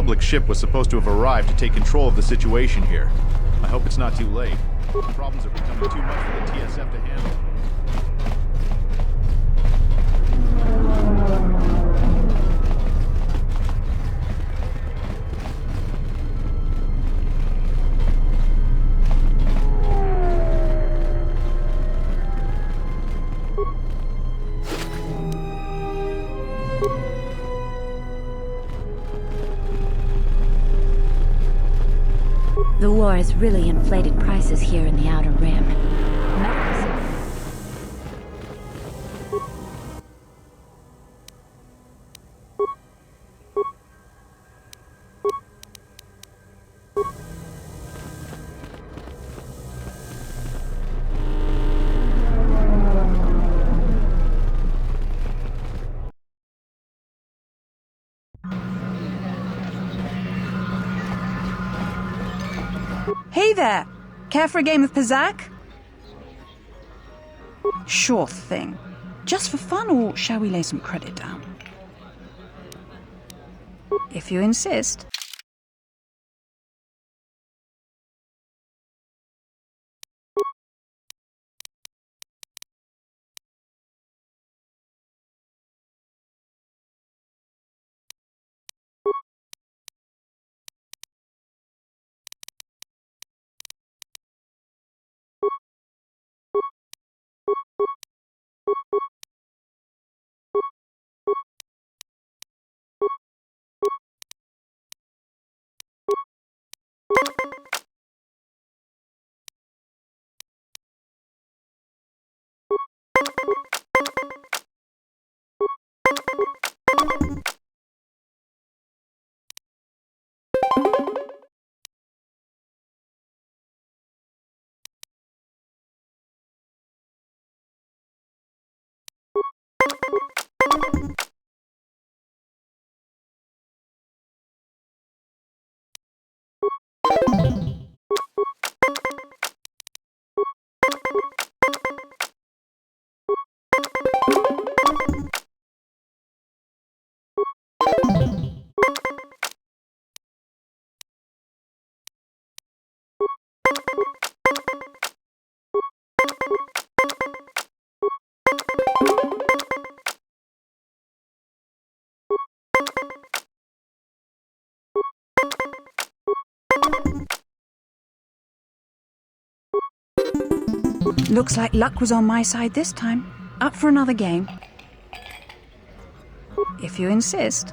Republic ship was supposed to have arrived to take control of the situation here. I hope it's not too late. The problems are becoming too much for the TSF to handle. The war has really inflated prices here in the Outer Rim. Hey there! Care for a game of Pizzak? Sure thing. Just for fun, or shall we lay some credit down? If you insist. Looks like luck was on my side this time. Up for another game? If you insist.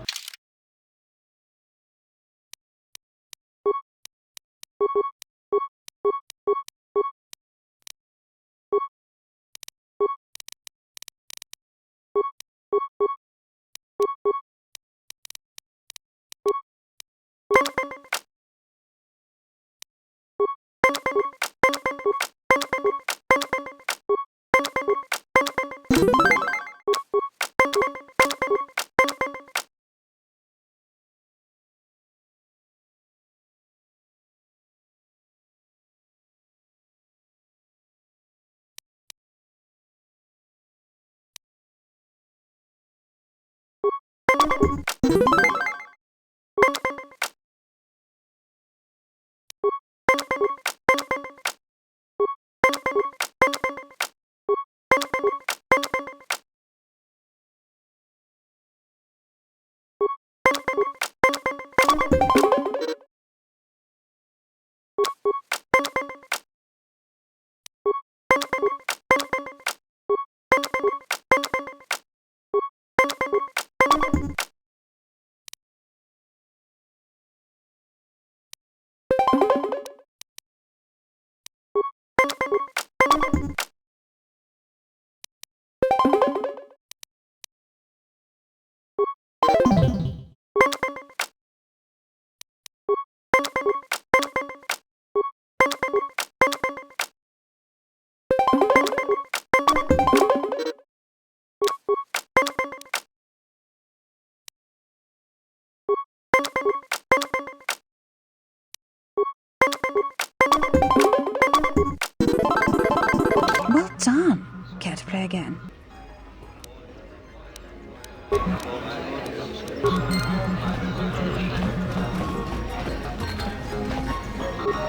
Well done. Care to play again?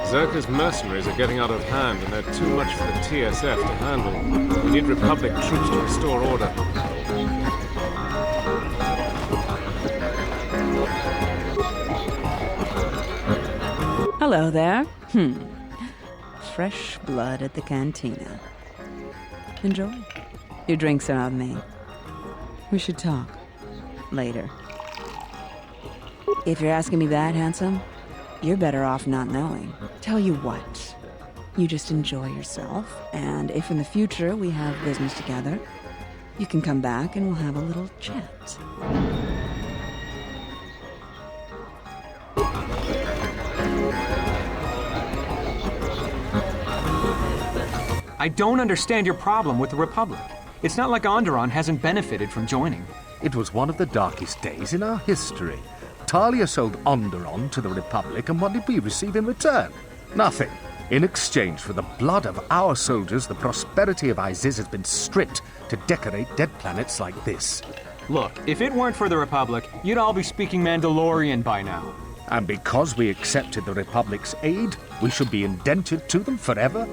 Zerka's mercenaries are getting out of hand, and they're too much for the TSF to handle. We need Republic troops to restore order. Hello there. Fresh blood at the cantina. Enjoy. Your drinks are on me. We should talk. Later. If you're asking me that, handsome, you're better off not knowing. Tell you what. You just enjoy yourself, and if in the future we have business together, you can come back and we'll have a little chat. I don't understand your problem with the Republic. It's not like Onderon hasn't benefited from joining. It was one of the darkest days in our history. Talia sold Onderon to the Republic, and what did we receive in return? Nothing. In exchange for the blood of our soldiers, the prosperity of Iziz has been stripped to decorate dead planets like this. Look, if it weren't for the Republic, you'd all be speaking Mandalorian by now. And because we accepted the Republic's aid, we should be indentured to them forever?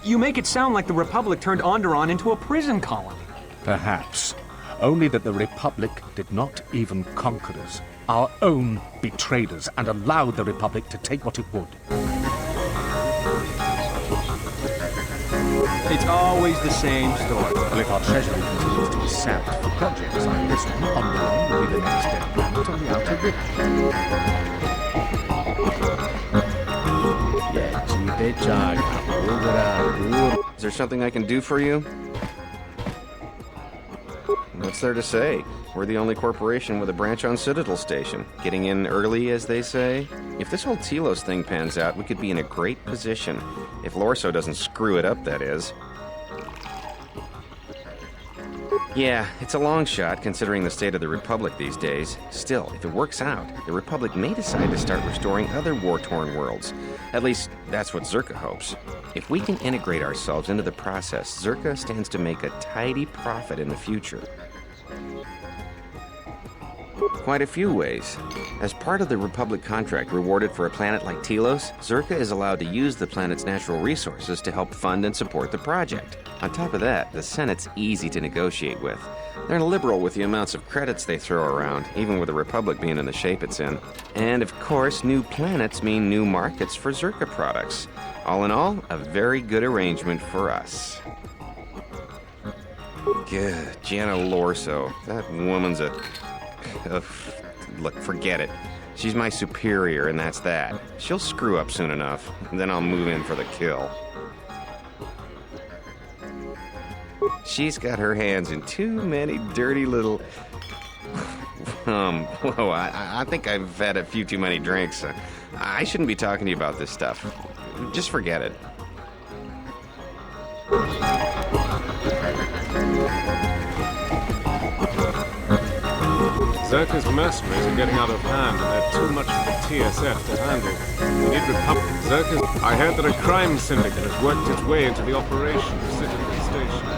You make it sound like the Republic turned Onderon into a prison colony. Perhaps. Only that the Republic did not even conquer us. Our own betrayed us and allowed the Republic to take what it would. It's always the same story. Well, if our treasury continues to be sapped for projects like this one, Onderon will be the next dead planet on the outer rim. Is there something I can do for you? What's there to say? We're the only corporation with a branch on Citadel Station. Getting in early, as they say. If this whole Telos thing pans out, we could be in a great position. If Lorso doesn't screw it up, that is. Yeah, it's a long shot, considering the state of the Republic these days. Still, if it works out, the Republic may decide to start restoring other war-torn worlds. At least, that's what Zerka hopes. If we can integrate ourselves into the process, Zerka stands to make a tidy profit in the future. Quite a few ways. As part of the Republic contract rewarded for a planet like Telos, Zerka is allowed to use the planet's natural resources to help fund and support the project. On top of that, the Senate's easy to negotiate with. They're liberal with the amounts of credits they throw around, even with the Republic being in the shape it's in. And of course, new planets mean new markets for Zerka products. All in all, a very good arrangement for us. Good, Gianna Lorso. That woman's a... look, forget it. She's my superior, and that's that. She'll screw up soon enough, and then I'll move in for the kill. She's got her hands in too many dirty little... whoa, I think I've had a few too many drinks. I shouldn't be talking to you about this stuff. Just forget it. Zerka's mercenaries are getting out of hand, and they're too much for the TSF to handle. We need Republic. Zerka's... I heard that a crime syndicate has worked its way into the operation of Citadel Station.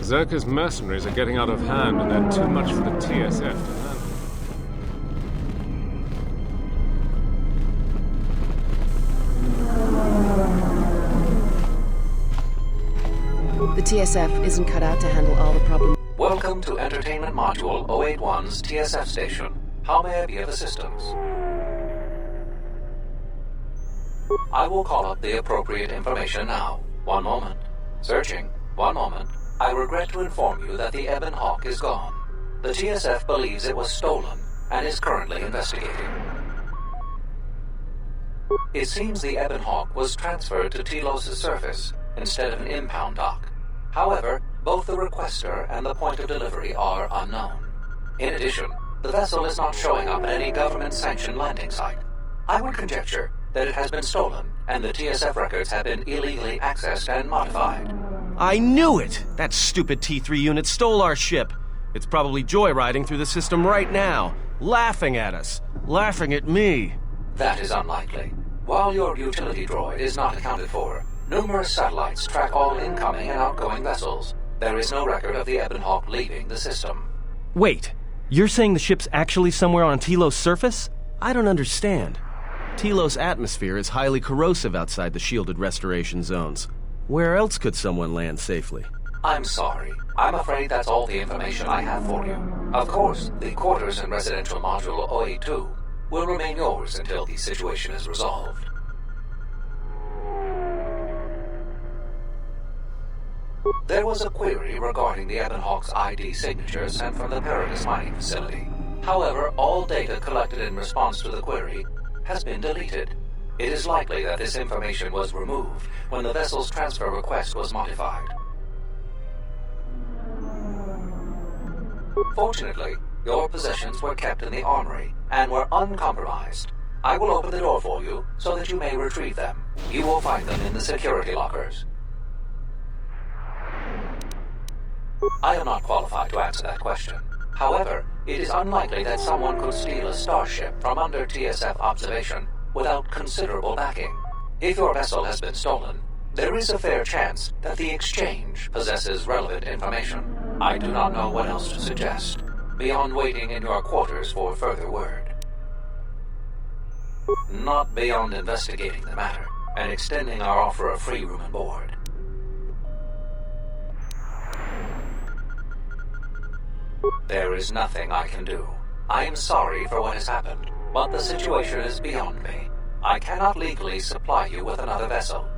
Zerka's mercenaries are getting out of hand, and they're too much for the TSF to handle. The TSF isn't cut out to handle all the problems. Welcome to Entertainment Module 081's TSF station. How may I be of assistance? I will call up the appropriate information now. One moment. Searching. One moment. I regret to inform you that the Ebon Hawk is gone. The TSF believes it was stolen and is currently investigating. It seems the Ebon Hawk was transferred to Telos' surface instead of an impound dock. However, both the requester and the point of delivery are unknown. In addition, the vessel is not showing up at any government-sanctioned landing site. I would conjecture that it has been stolen, and the TSF records have been illegally accessed and modified. I knew it! That stupid T3 unit stole our ship. It's probably joyriding through the system right now, laughing at us, laughing at me. That is unlikely. While your utility droid is not accounted for, numerous satellites track all incoming and outgoing vessels. There is no record of the Ebon Hawk leaving the system. Wait, you're saying the ship's actually somewhere on Telos' surface? I don't understand. Telos' atmosphere is highly corrosive outside the shielded restoration zones. Where else could someone land safely? I'm sorry. I'm afraid that's all the information I have for you. Of course, the quarters and residential module OA2 will remain yours until the situation is resolved. There was a query regarding the Ebon Hawk's ID signature sent from the Paradis mining facility. However, all data collected in response to the query has been deleted. It is likely that this information was removed when the vessel's transfer request was modified. Fortunately, your possessions were kept in the armory and were uncompromised. I will open the door for you so that you may retrieve them. You will find them in the security lockers. I am not qualified to answer that question. However, it is unlikely that someone could steal a starship from under TSF observation without considerable backing. If your vessel has been stolen, there is a fair chance that the exchange possesses relevant information. I do not know what else to suggest, beyond waiting in your quarters for further word. Not beyond investigating the matter and extending our offer of free room and board. There is nothing I can do. I am sorry for what has happened, but the situation is beyond me. I cannot legally supply you with another vessel.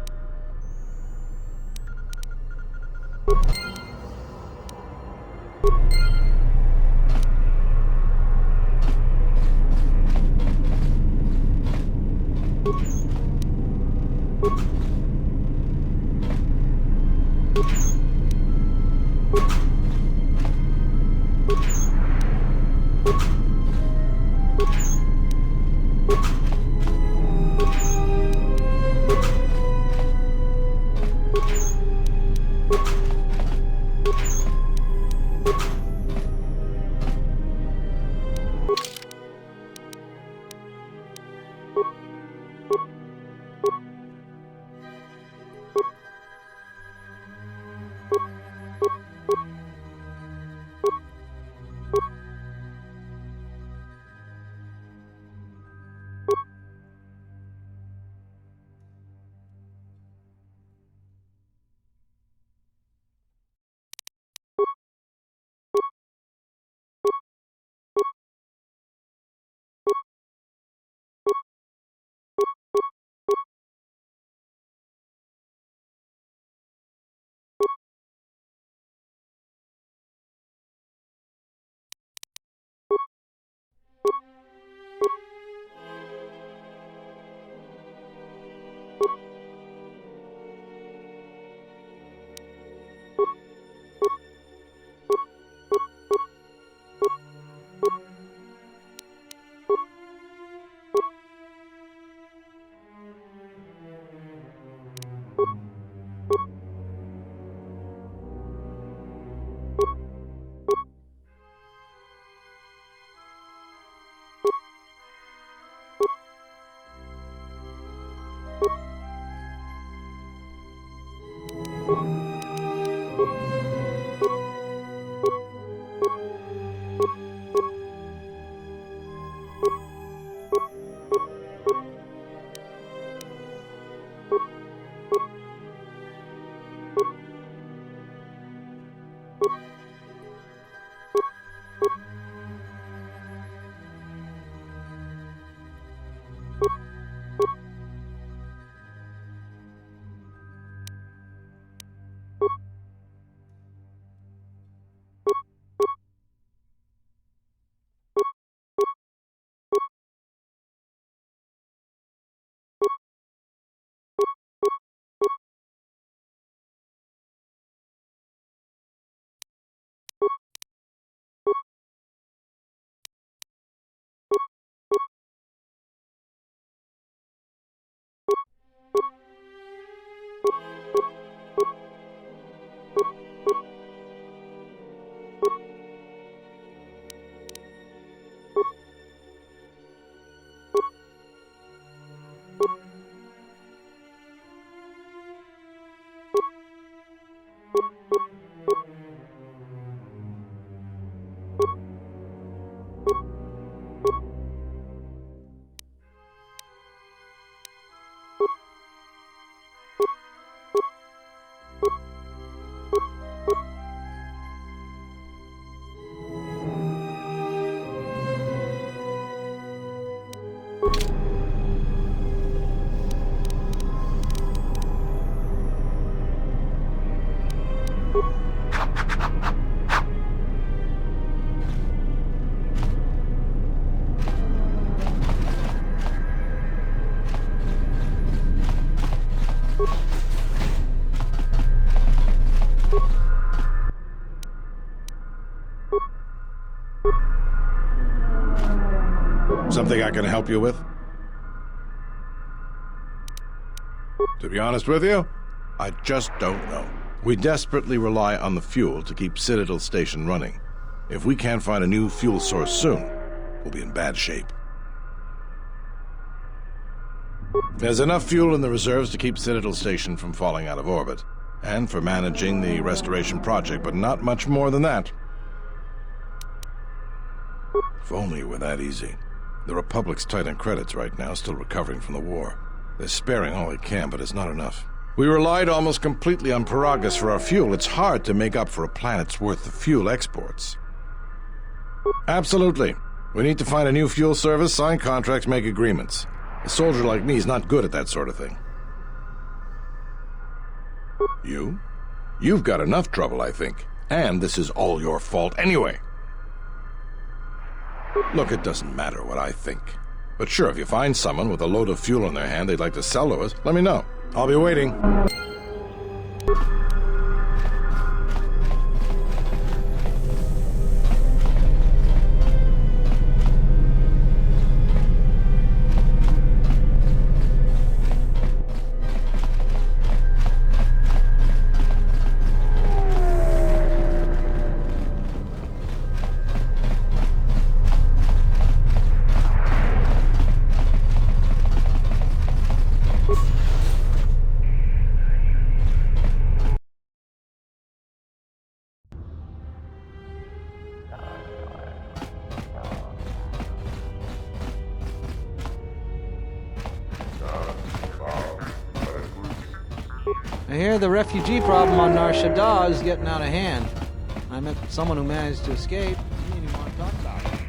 Something I can help you with? To be honest with you, I just don't know. We desperately rely on the fuel to keep Citadel Station running. If we can't find a new fuel source soon, we'll be in bad shape. There's enough fuel in the reserves to keep Citadel Station from falling out of orbit, and for managing the restoration project, but not much more than that. If only it were that easy. The Republic's tight on credits right now, still recovering from the war. They're sparing all they can, but it's not enough. We relied almost completely on Paragus for our fuel. It's hard to make up for a planet's worth of fuel exports. Absolutely. We need to find a new fuel service, sign contracts, make agreements. A soldier like me is not good at that sort of thing. You? You've got enough trouble, I think. And this is all your fault anyway. Look, it doesn't matter what I think. But sure, if you find someone with a load of fuel in their hand they'd like to sell to us, let me know. I'll be waiting. I hear the refugee problem on Nar Shaddaa is getting out of hand. I met someone who managed to escape. You want to talk about it.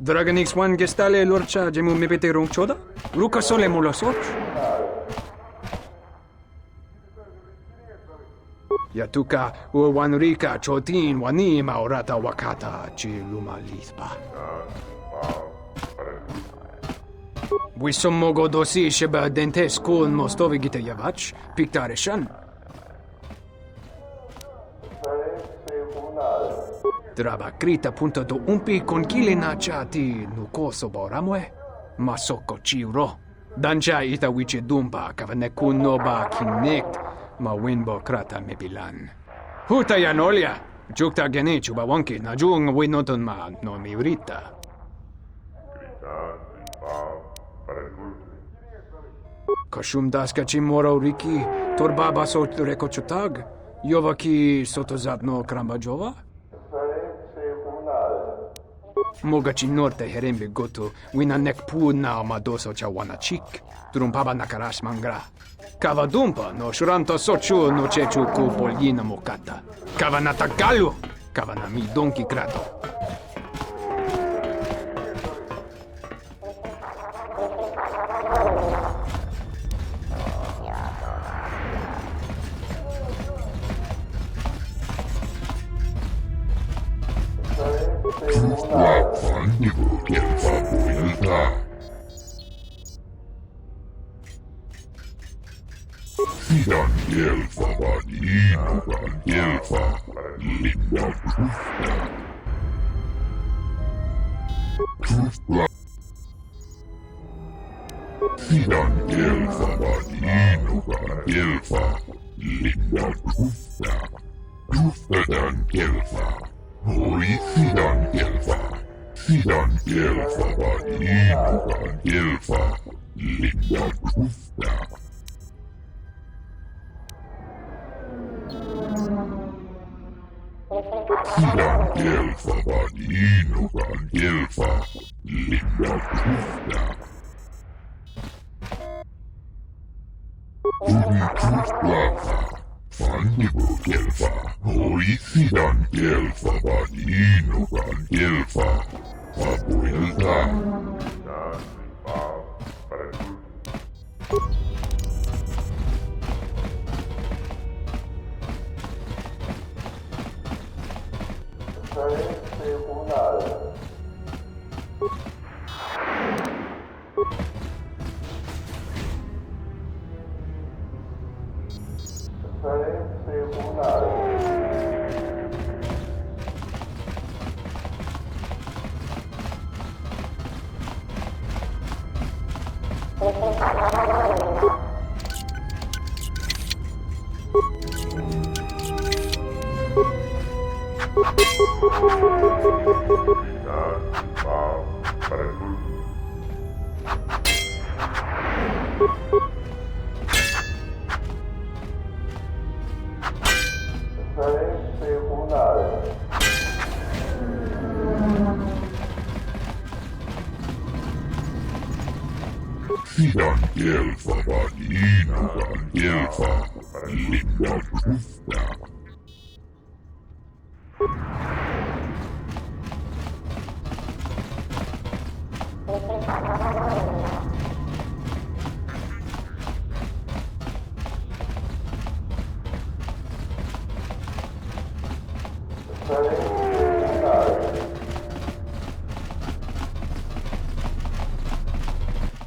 Dragonix one gestale lorcha jemu mepete rong choda? Ruka sole mulasoch? Yatuka uwanrika chotin wani maurata wakata chiluma lispa. Wisommogo dosi sheba dentes kun mostovi gita yavach, piktareshan. Draba krita punta do umpi con kilina chati nukoso boramwe, masoko chiuro. Dancha ita wiche dumpa kavanekun noba kinect, ma winbo krata mebilan. Huta yanolia, jukta gene chubawanki na jung winoton ma no miurita. Kashum daska chimoro riki, torbaba so reko chutag, yovaki sotozadno krambajova? Mogachi norte herembe goto, wina nekpu na madoso chawana chik, trumpaba nakarash mangra. Kava dumpa no shuranto sochu no chechu ku polina mokata. Kava natagalu, kava na mi donki krato.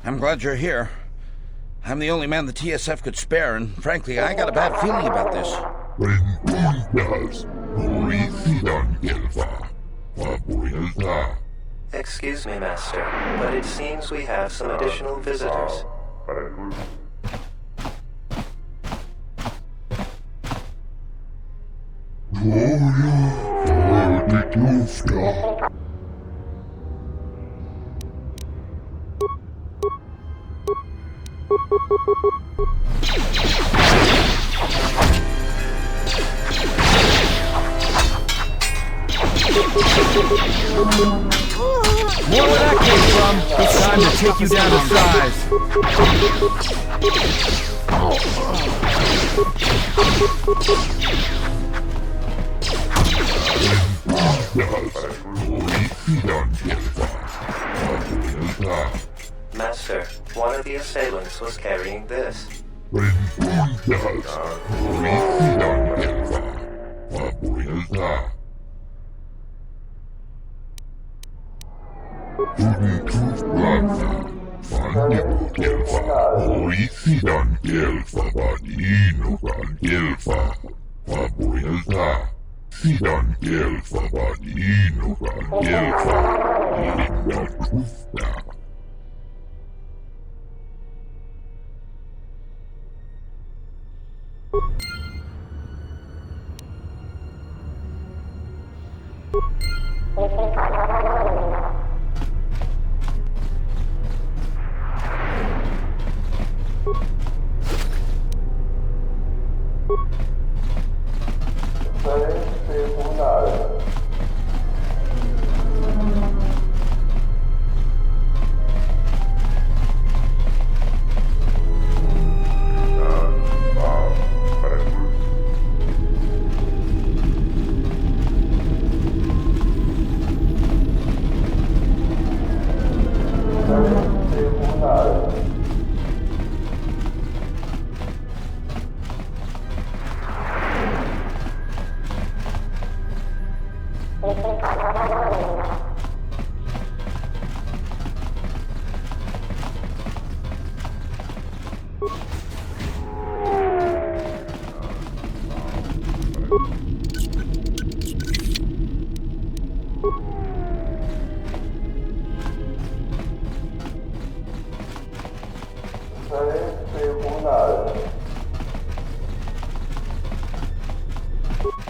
I'm glad you're here. I'm the only man the TSF could spare, and frankly, I got a bad feeling about this. Excuse me, Master, but it seems we have some additional visitors. More where that came from. It's time to take you down to size. Master, one of the assailants was carrying this.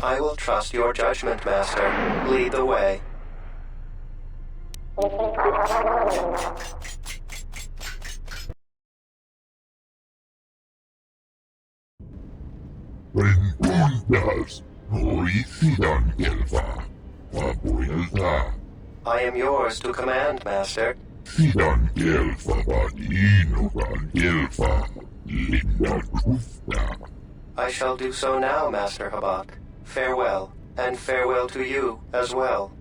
I will trust your judgment, Master. Lead the way. I am yours to command, Master. I shall do so now, Master Habak. Farewell, and farewell to you as well.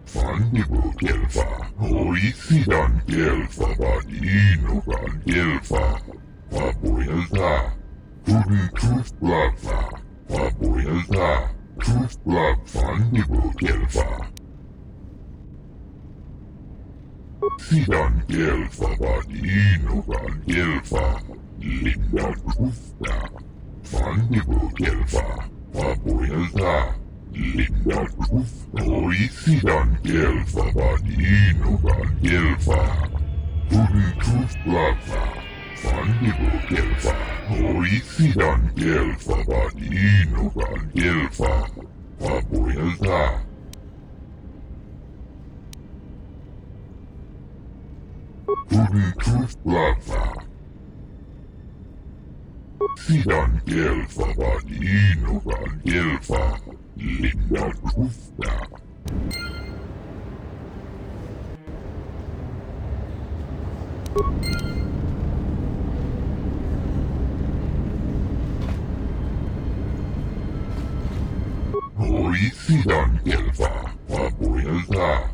Fandibo Delfa, Oisidan Delfa, Badinogan Delfa, Fabuelta, Pudin Truth Blagfa, Fabuelta, Truth Blag Fandibo Delfa. Sidan Delfa, Badinogan Delfa, Linda Trufta, Fandibo Delfa, Fabuelta. Linda Trufta, Oisidan Delfa, Badinogan Delfa, Pudin Truth Blagfa, Fandibo Delfa, Oisidan Delfa, Badinogan Delfa, Fabuelta. Pudin Truth Blagfa. Sidan Delfa, Badinogan Delfa, Linda Trufta. Oisidan Delfa, Fabuelta.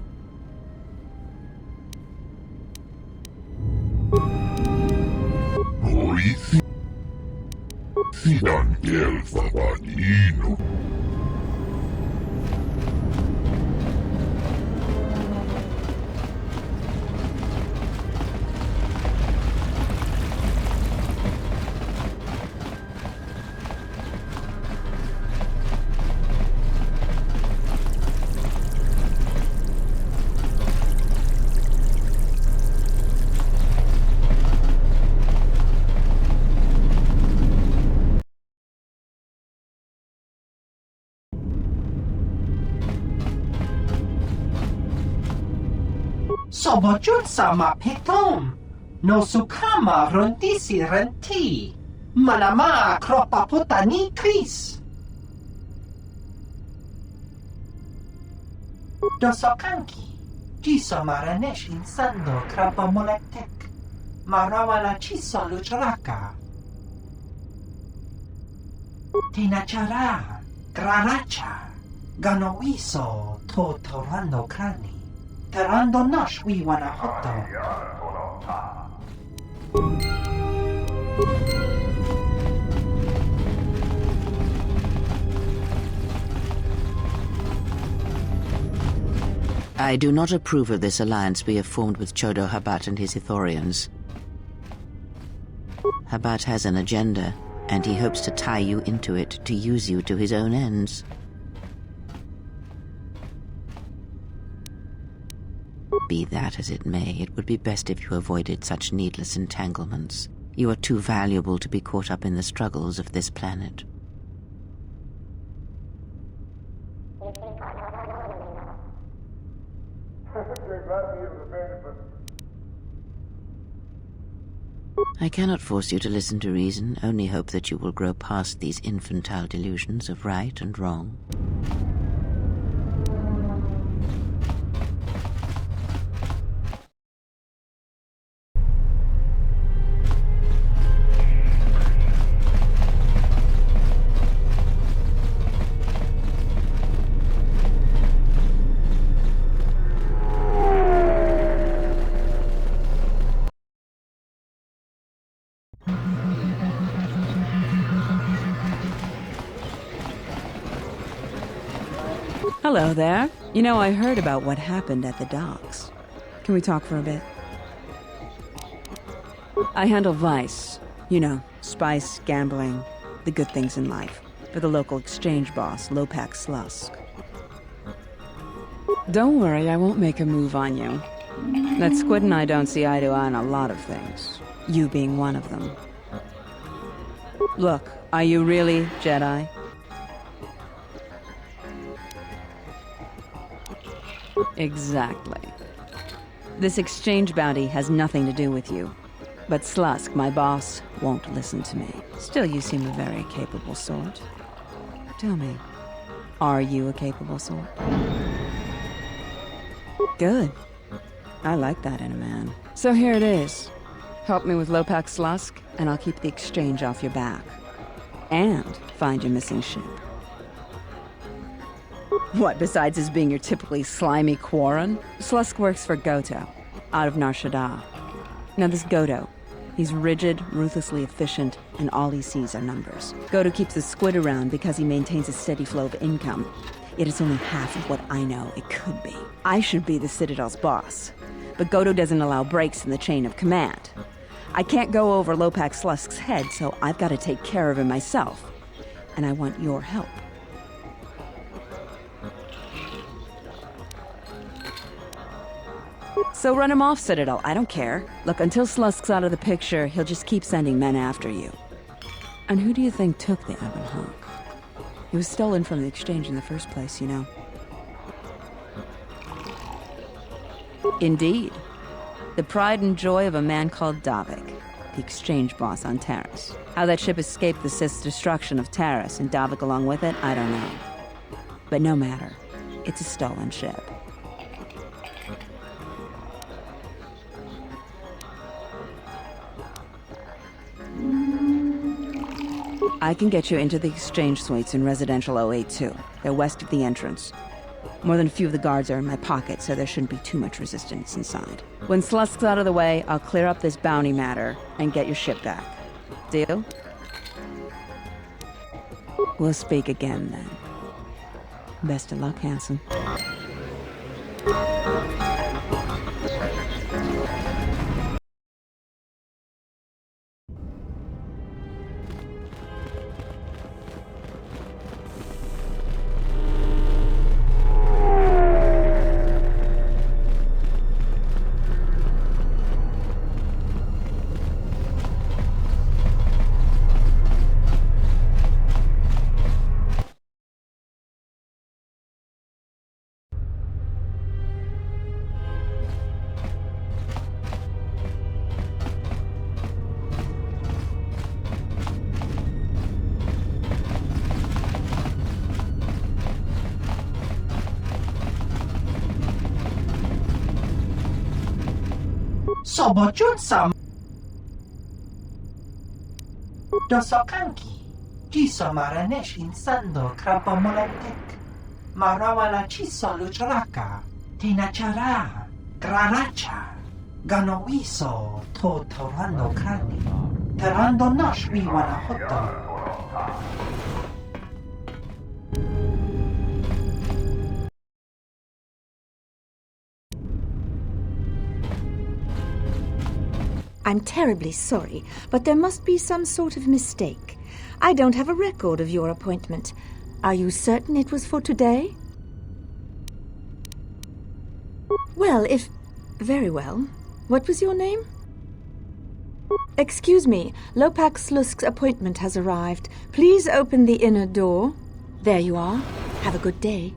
Sidan Delfa, Badino. Sobojun sama petom, no sukama rondisi renti, manama kropa putani kris. Dosokanki, jiso maranesh insando krapa molektek, marawala chiso luchraka. Tinachara, graracha, ganowiso, to torando krani. Terando nash wiwana hoto. I do not approve of this alliance we have formed with Chodo Habat and his Ithorians. Habat has an agenda, and he hopes to tie you into it to use you to his own ends. Be that as it may, it would be best if you avoided such needless entanglements. You are too valuable to be caught up in the struggles of this planet. I cannot force you to listen to reason, only hope that you will grow past these infantile delusions of right and wrong. Hello there. You know, I heard about what happened at the docks. Can we talk for a bit? I handle Vice. You know, spice, gambling, the good things in life. For the local exchange boss, Lopak Slusk. Don't worry, I won't make a move on you. That Squid and I don't see eye to eye on a lot of things. You being one of them. Look, are you really Jedi? Exactly. This exchange bounty has nothing to do with you. But Slusk, my boss, won't listen to me. Still, you seem a very capable sort. Tell me, are you a capable sort? Good. I like that in a man. So here it is. Help me with Lopak Slusk, and I'll keep the exchange off your back. And find your missing ship. What, besides his being your typically slimy Quarren? Slusk works for Goto, out of Nar Shaddaa. Now this Goto, he's rigid, ruthlessly efficient, and all he sees are numbers. Goto keeps the squid around because he maintains a steady flow of income. Yet it's only half of what I know it could be. I should be the Citadel's boss, but Goto doesn't allow breaks in the chain of command. I can't go over Lopak Slusk's head, so I've got to take care of him myself. And I want your help. So run him off, Citadel. I don't care. Look, until Slusk's out of the picture, he'll just keep sending men after you. And who do you think took the Ebon Hawk? It was stolen from the exchange in the first place, you know. Indeed. The pride and joy of a man called Davik, the exchange boss on Taris. How that ship escaped the Sith's destruction of Taris and Davik along with it, I don't know. But no matter. It's a stolen ship. I can get you into the exchange suites in residential 082. They're west of the entrance. More than a few of the guards are in my pocket, so there shouldn't be too much resistance inside. When Slusk's out of the way, I'll clear up this bounty matter and get your ship back. Deal? We'll speak again then. Best of luck, handsome. Sobojun sam Dosokanki Jiso maranesh insando krapomolentek Marawala chiso luchraka Tinachara Graracha Ganowiso to torando krani Terando nosh wiwana hoto I'm terribly sorry, but there must be some sort of mistake. I don't have a record of your appointment. Are you certain it was for today? Well, if... Very well. What was your name? Excuse me, Lopak Slusk's appointment has arrived. Please open the inner door. There you are. Have a good day.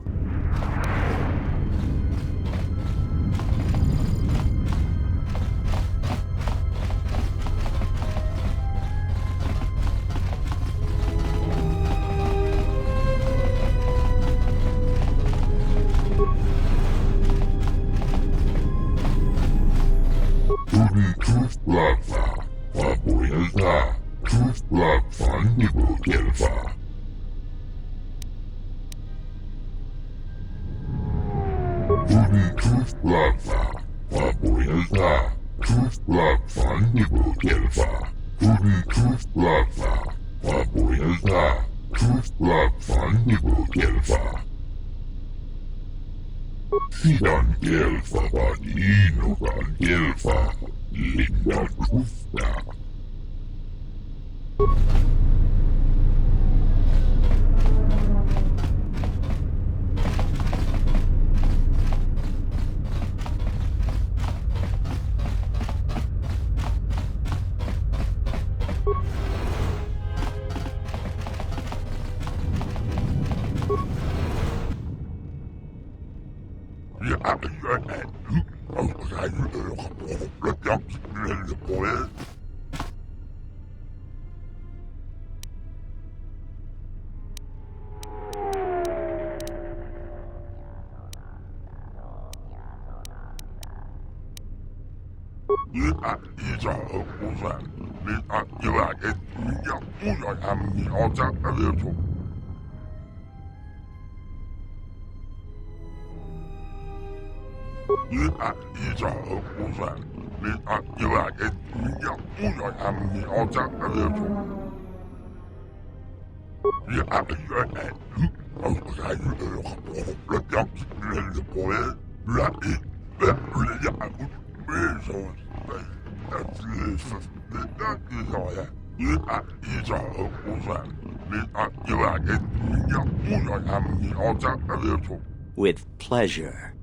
With pleasure.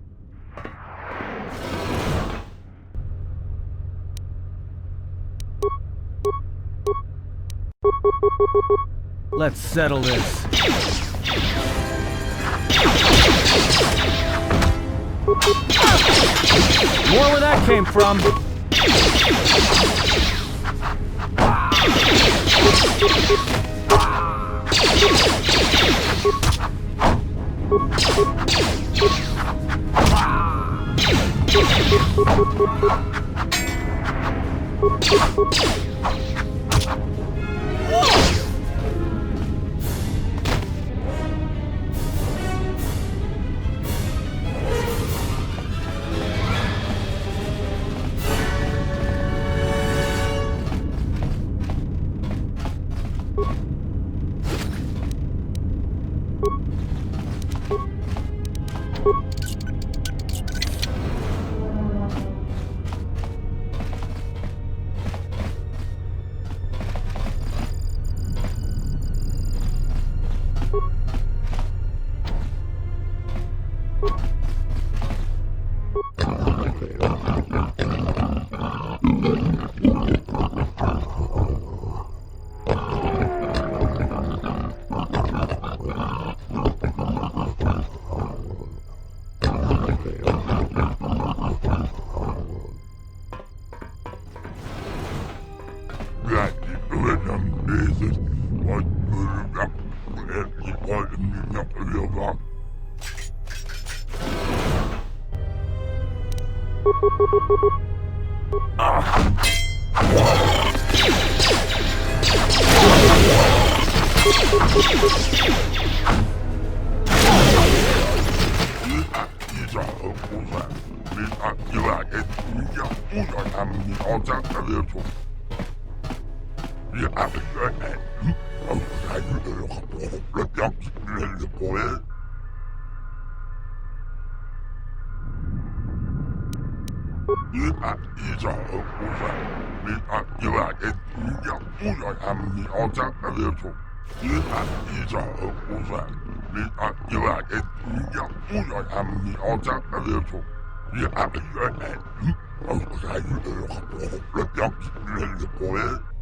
Let's settle this. More where that came from.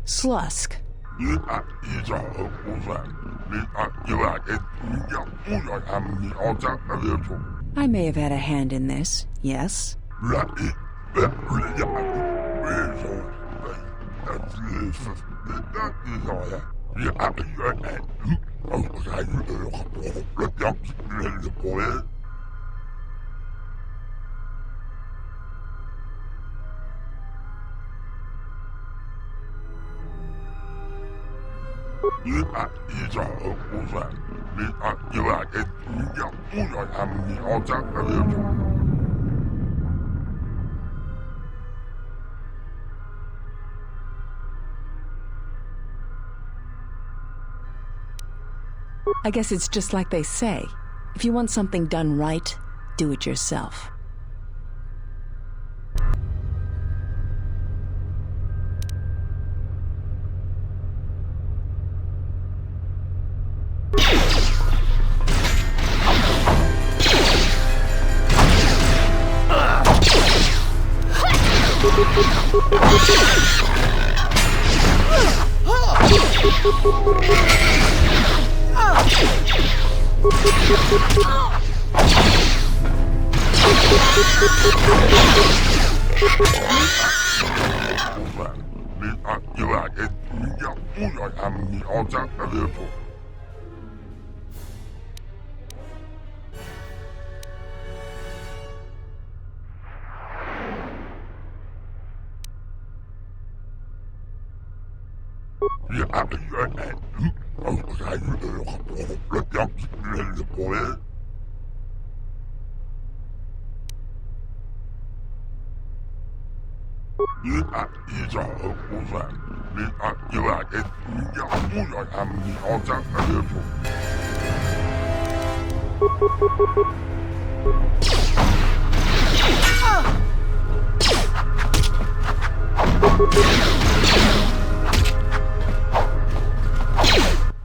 Slusk. I may have had a hand in this, yes? I guess it's just like they say. If you want something done right, do it yourself.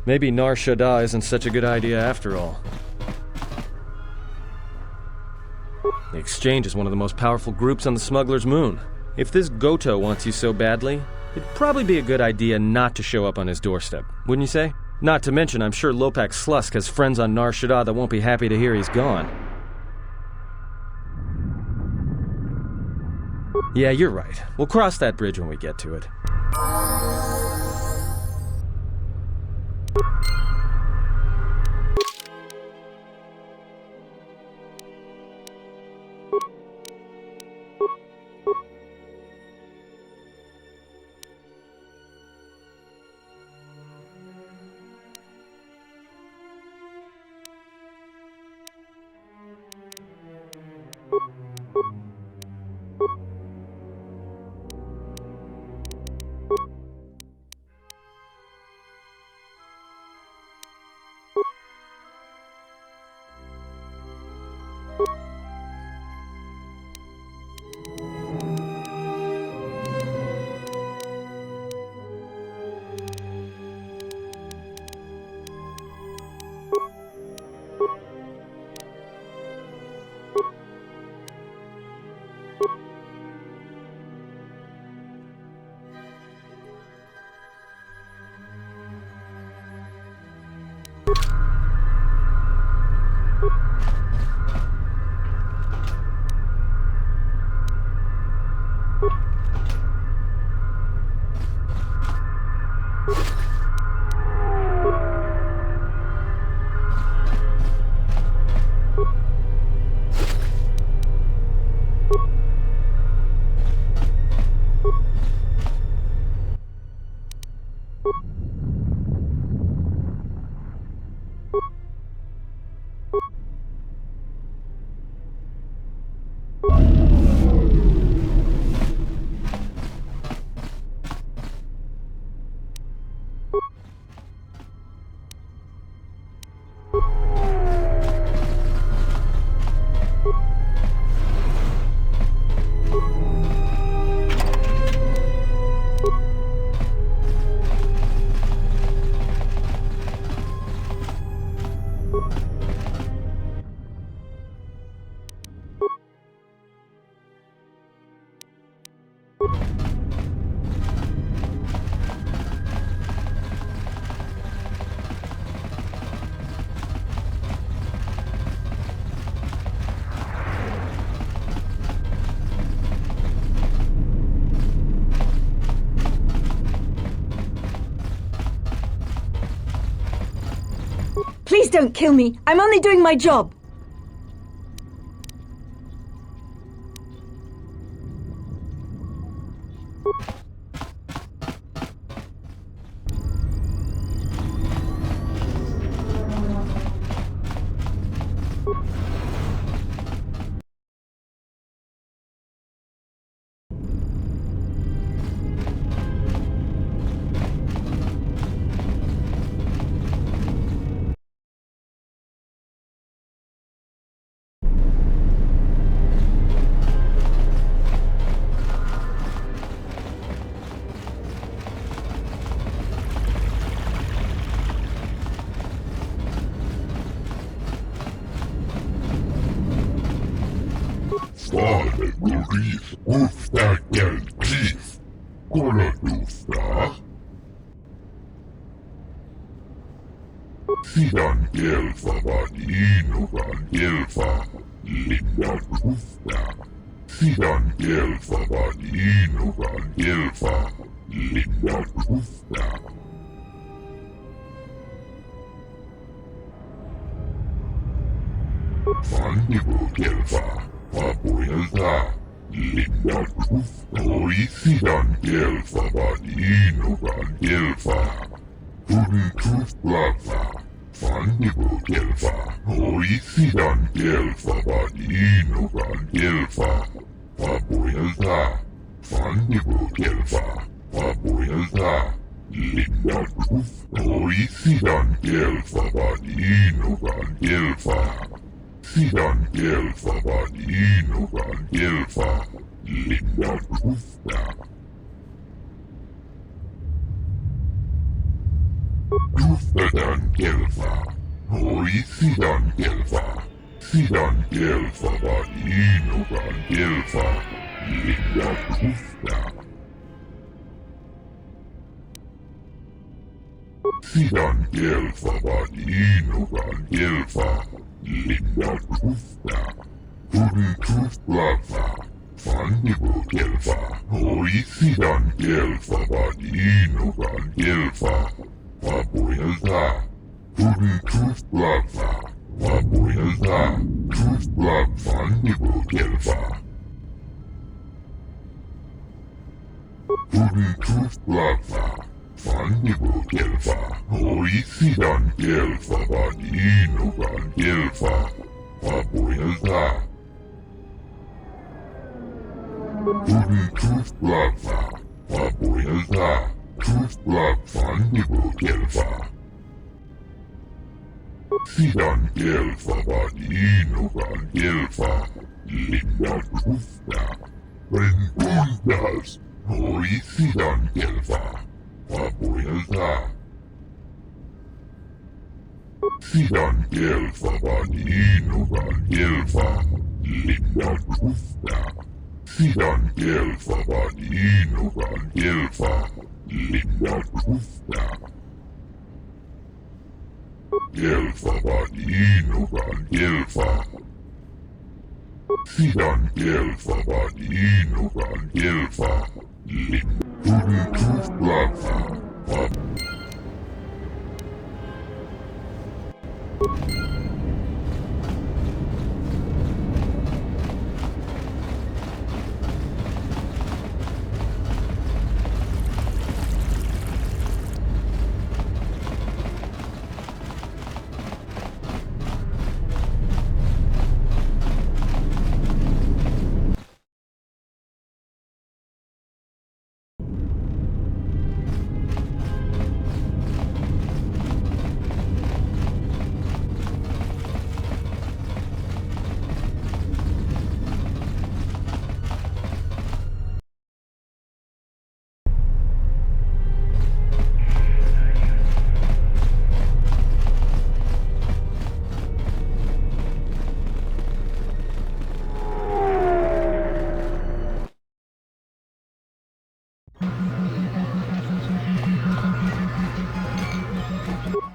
Maybe Nar Shaddaa isn't such a good idea after all. The Exchange is one of the most powerful groups on the Smuggler's Moon. If this Goto wants you so badly, it'd probably be a good idea not to show up on his doorstep, wouldn't you say? Not to mention, I'm sure Lopak Slusk has friends on Nar Shaddaa that won't be happy to hear he's gone. Yeah, you're right. We'll cross that bridge when we get to it. Please don't kill me. I'm only doing my job. Fandibo Gelfa, Pabuelta, Linda Tufta, Sidan Gelfa, Badino Gelfa, Sidan Gelfa, Badino Gelfa, Linda Tufta. Tuftadan Gelfa, Sidan Gelfa, Sidan Gelfa, Badino Gelfa, Linda Tufta. Sidan Gelfa, Badino Gelfa, Linda Tufta. Pudin Tufta, Fandibo Gelfa, Sidan Gelfa, Badino Gelfa, Pabuelta. Pudin Tufta, Pabuelta, Tufta, Fandibo Gelfa. Pudin Tufta, Fandibo Gelfa, Sidan Gelfa, Badino Gelfa, Pabuelta. Pudin Tufta, Pabuelta, Tufta, Fandibo Gelfa. Sidan Gelfa, Badino Gelfa, Linda Tufta. Prenguntas, Sidan Gelfa, Pabuelta. Sidan Gelfa, Badino Gelfa, Linda Tufta. Sidan Gelfa, Badino Gelfa, Linda Tufta. Gelfa, Badino Gelfa. Sidan Gelfa, Badino Gelfa, Linda Tufta.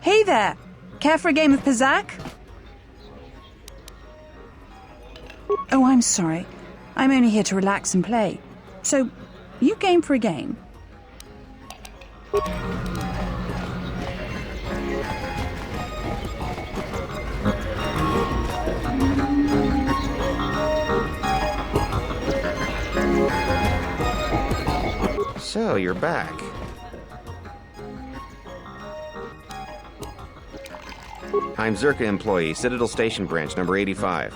Hey there! Care for a game of Pizzak? Oh, I'm sorry. I'm only here to relax and play. So, you game for a game? So, you're back. I'm Zerka employee, Citadel Station Branch, number 85.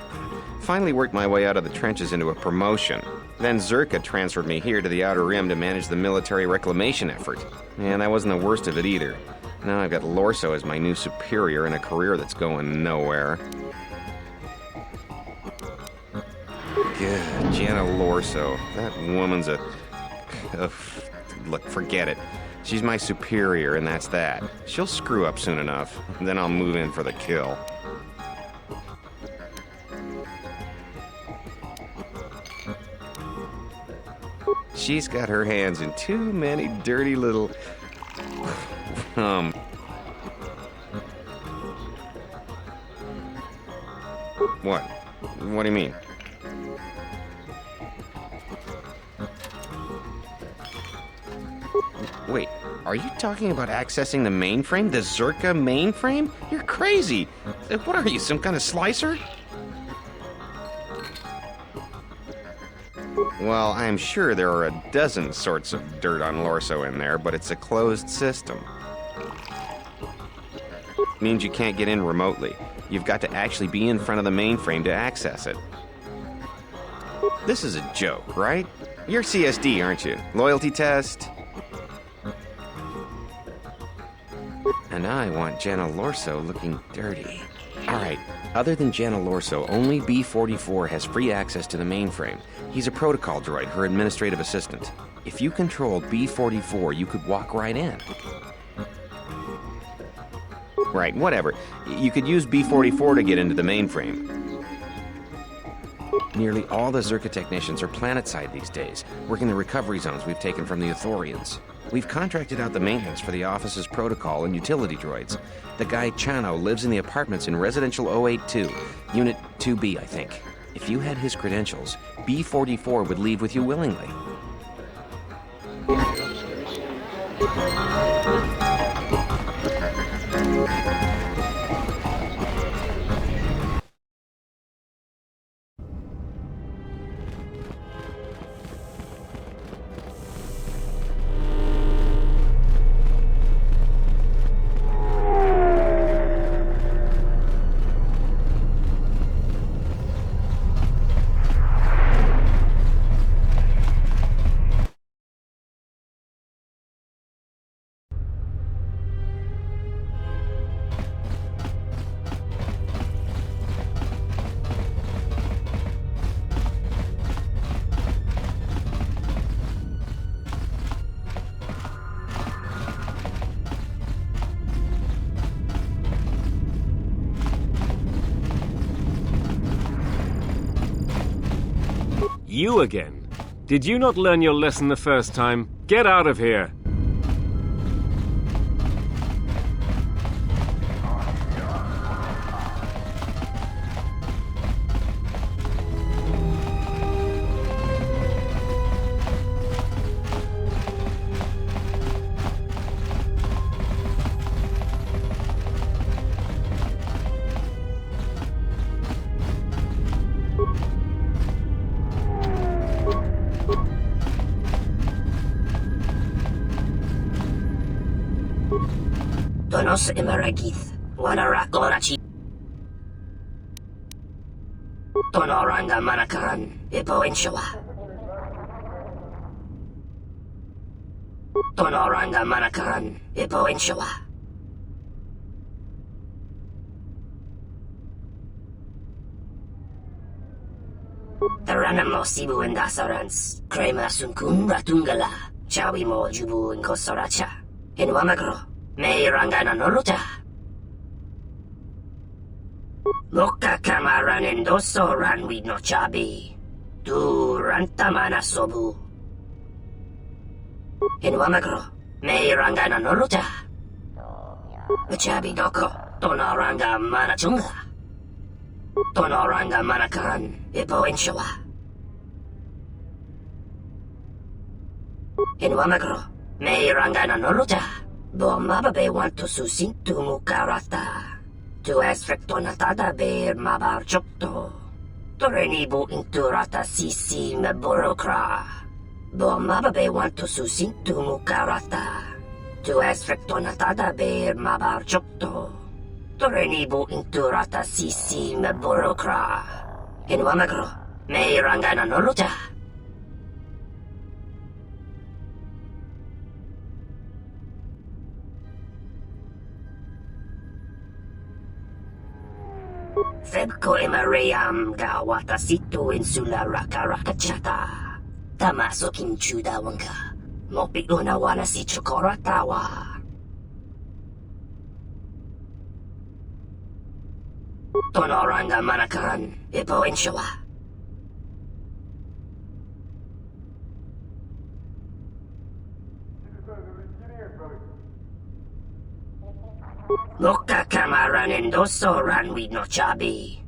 Finally worked my way out of the trenches into a promotion. Then Zerka transferred me here to the Outer Rim to manage the military reclamation effort. And that wasn't the worst of it either. Now I've got Lorso as my new superior in a career that's going nowhere. Good, Jenna Lorso. That woman's a... Look, forget it. She's my superior, and that's that. She'll screw up soon enough, then I'll move in for the kill. She's got her hands in too many dirty little... What? What do you mean? Wait, are you talking about accessing the mainframe? The Zerka mainframe? You're crazy! What are you, some kind of slicer? Well, I'm sure there are a dozen sorts of dirt on Lorso in there, but it's a closed system. Means you can't get in remotely. You've got to actually be in front of the mainframe to access it. This is a joke, right? You're CSD, aren't you? Loyalty test? And I want Jana Lorso looking dirty. Alright, other than Jana Lorso, only B-44 has free access to the mainframe. He's a protocol droid, her administrative assistant. If you controlled B-44, you could walk right in. Right, whatever. You could use B-44 to get into the mainframe. Nearly all the Zerka technicians are planet-side these days, working the recovery zones we've taken from the Ithorians. We've contracted out the maintenance for the office's protocol and utility droids. The guy Chano lives in the apartments in Residential 082, Unit 2B, I think. If you had his credentials, B-44 would leave with you willingly. You again? Did you not learn your lesson the first time? Get out of here! Tonos Imaragith, Wanarakorachi. Tonoranga Manakaran, Ipoinshua. Tonoranga Manakaran, Ipoinshua. Taranamo Sibu and Dasarans, Krema Sunkun Ratungala, Chawi Mo Jubu and Kosoracha, in Wamagro. May Rangana Noruta Loka Kamaran Endoso Ran with no Chabi Tu Rantamana Sobu In Wamagro May Rangana Noruta Chabi Doko Tonoranga Manachunga Tonoranga Manakaran Ipo Inshawa In Wamagro May Rangana Noruta Bomababe want to susintu mukarata. Tu esfrektonatada bear mabar chokto. Torenibu inturata sisi meborokra. Bomababe want to susintu mukarata. Tu esfrektonatada bear mabar chokto. Torenibu inturata sisi meborokra. In Wamagro, may rangana noruta. Febko Emariam Gawata Situ Insula Raka Rakachata Tamaso Kinchuda Wanka Mopi Unawana Si Chokoratawa Tonoranga Manakaran Ipo Inshawa Loka Kamaran Endoso Ran with no Chabi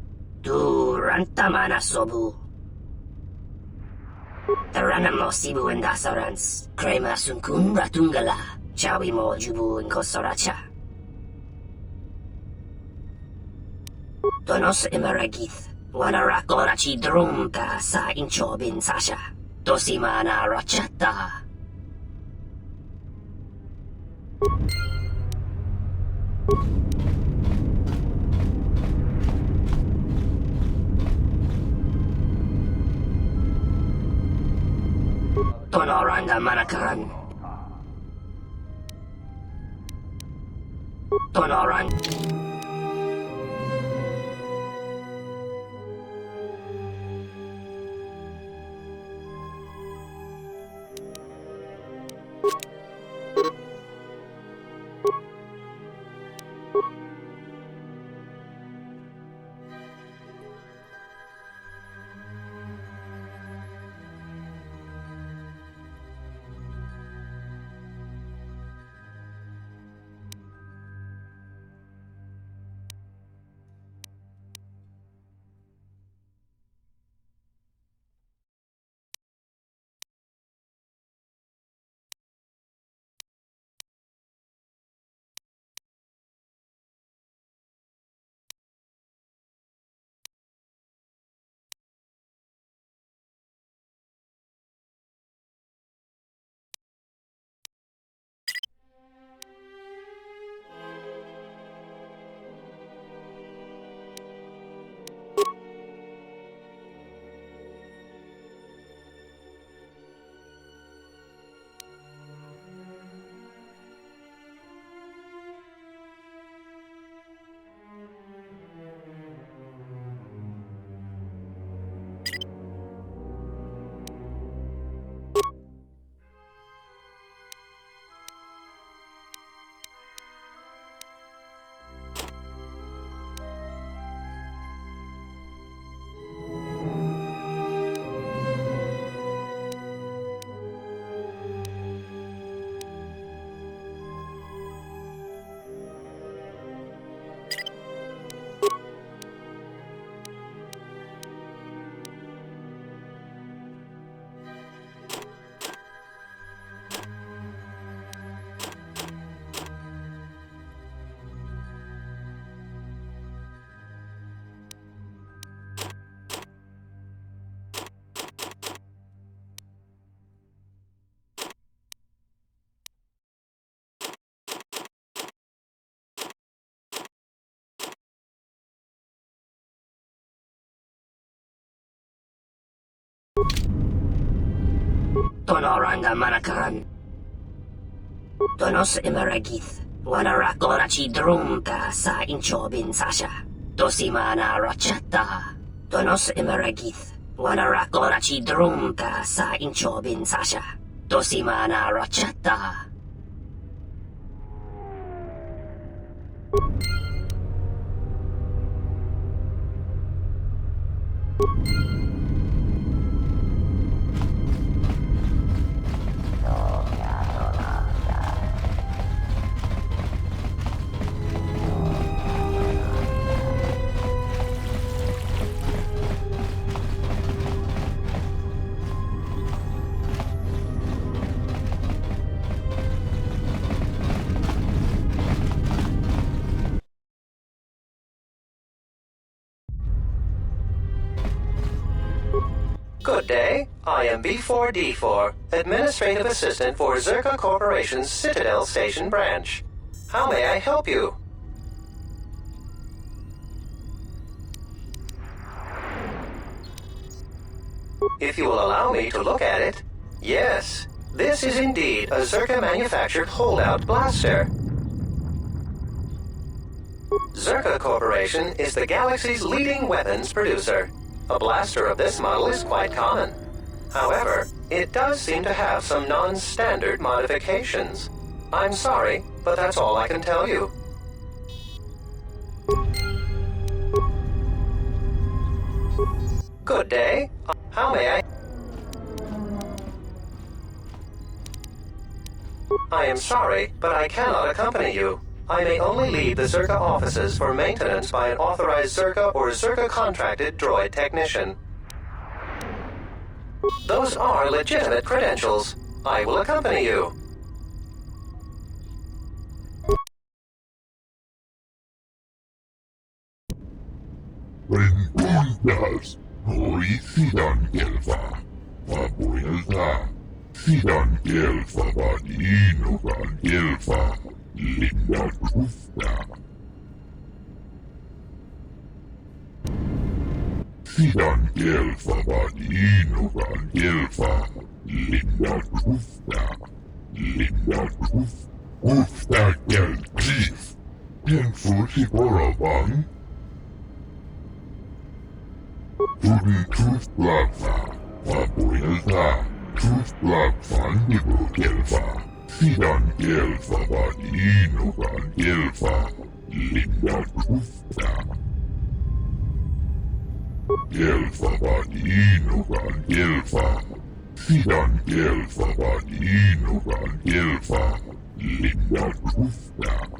Tu Rantamana Sobu Taranamo Sibu and Dasarans Krema Sunkun Ratungala Chawi Mo Jubu and Kosoracha Tonos Imaragith Wanarakorachi Drumka Sa Inchobin Sasha Tosimana Rachata Tonoranga Manakan. Tonorang. Tonoranga Manakan. Tonos Imaragith. Wanarakorachi Drunka sa Inchobin Sasha. Tosimana Rachata. Tonos Imaragith. Wanarakorachi Drunka sa Inchobin Sasha. Tosimana Rachata. Good day. I am B4D4, Administrative Assistant for Zerka Corporation's Citadel Station branch. How may I help you? If you will allow me to look at it, yes, this is indeed a Zerka-manufactured holdout blaster. Zerka Corporation is the galaxy's leading weapons producer. A blaster of this model is quite common. However, it does seem to have some non-standard modifications. I'm sorry, but that's all I can tell you. Good day. How may I? I am sorry, but I cannot accompany you. I may only leave the Zerka offices for maintenance by an authorized Zerka or Zerka-contracted droid technician. Those are legitimate credentials. I will accompany you. Preguntas. Hoy sidan kelfa. Vapuilta. Sidan kelfa vadinokan kelfa. Linda Kufta. Sidan Gelfa Vadinogan Gelfa Linda Gufta Gel Chief Pinfuti Boravan Tudin Truth Blagfa Vabuilta Truth Blagfan Nibu Gelfa Sidan Gelfa Vadinogan Gelfa Linda Gufta Gelfa Vadinogan Gelfa Sidan Gelfa Vadinogan Gelfa Linda Gufta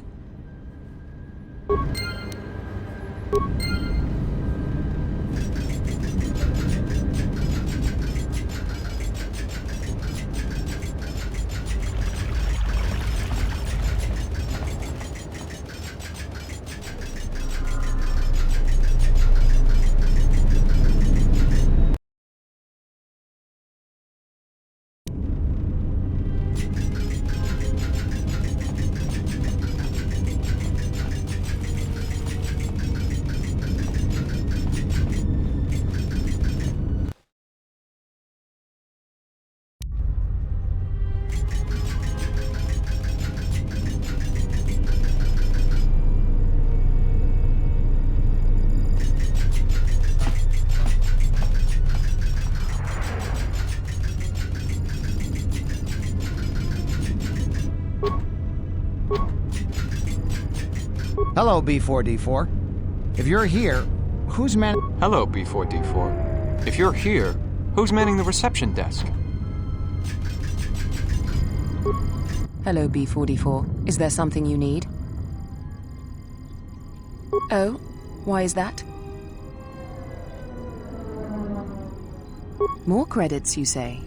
Hello, B4D4. If you're here, who's Hello, B4D4. If you're here, who's manning the reception desk? Hello, B44. Is there something you need? Oh? Why is that? More credits, you say?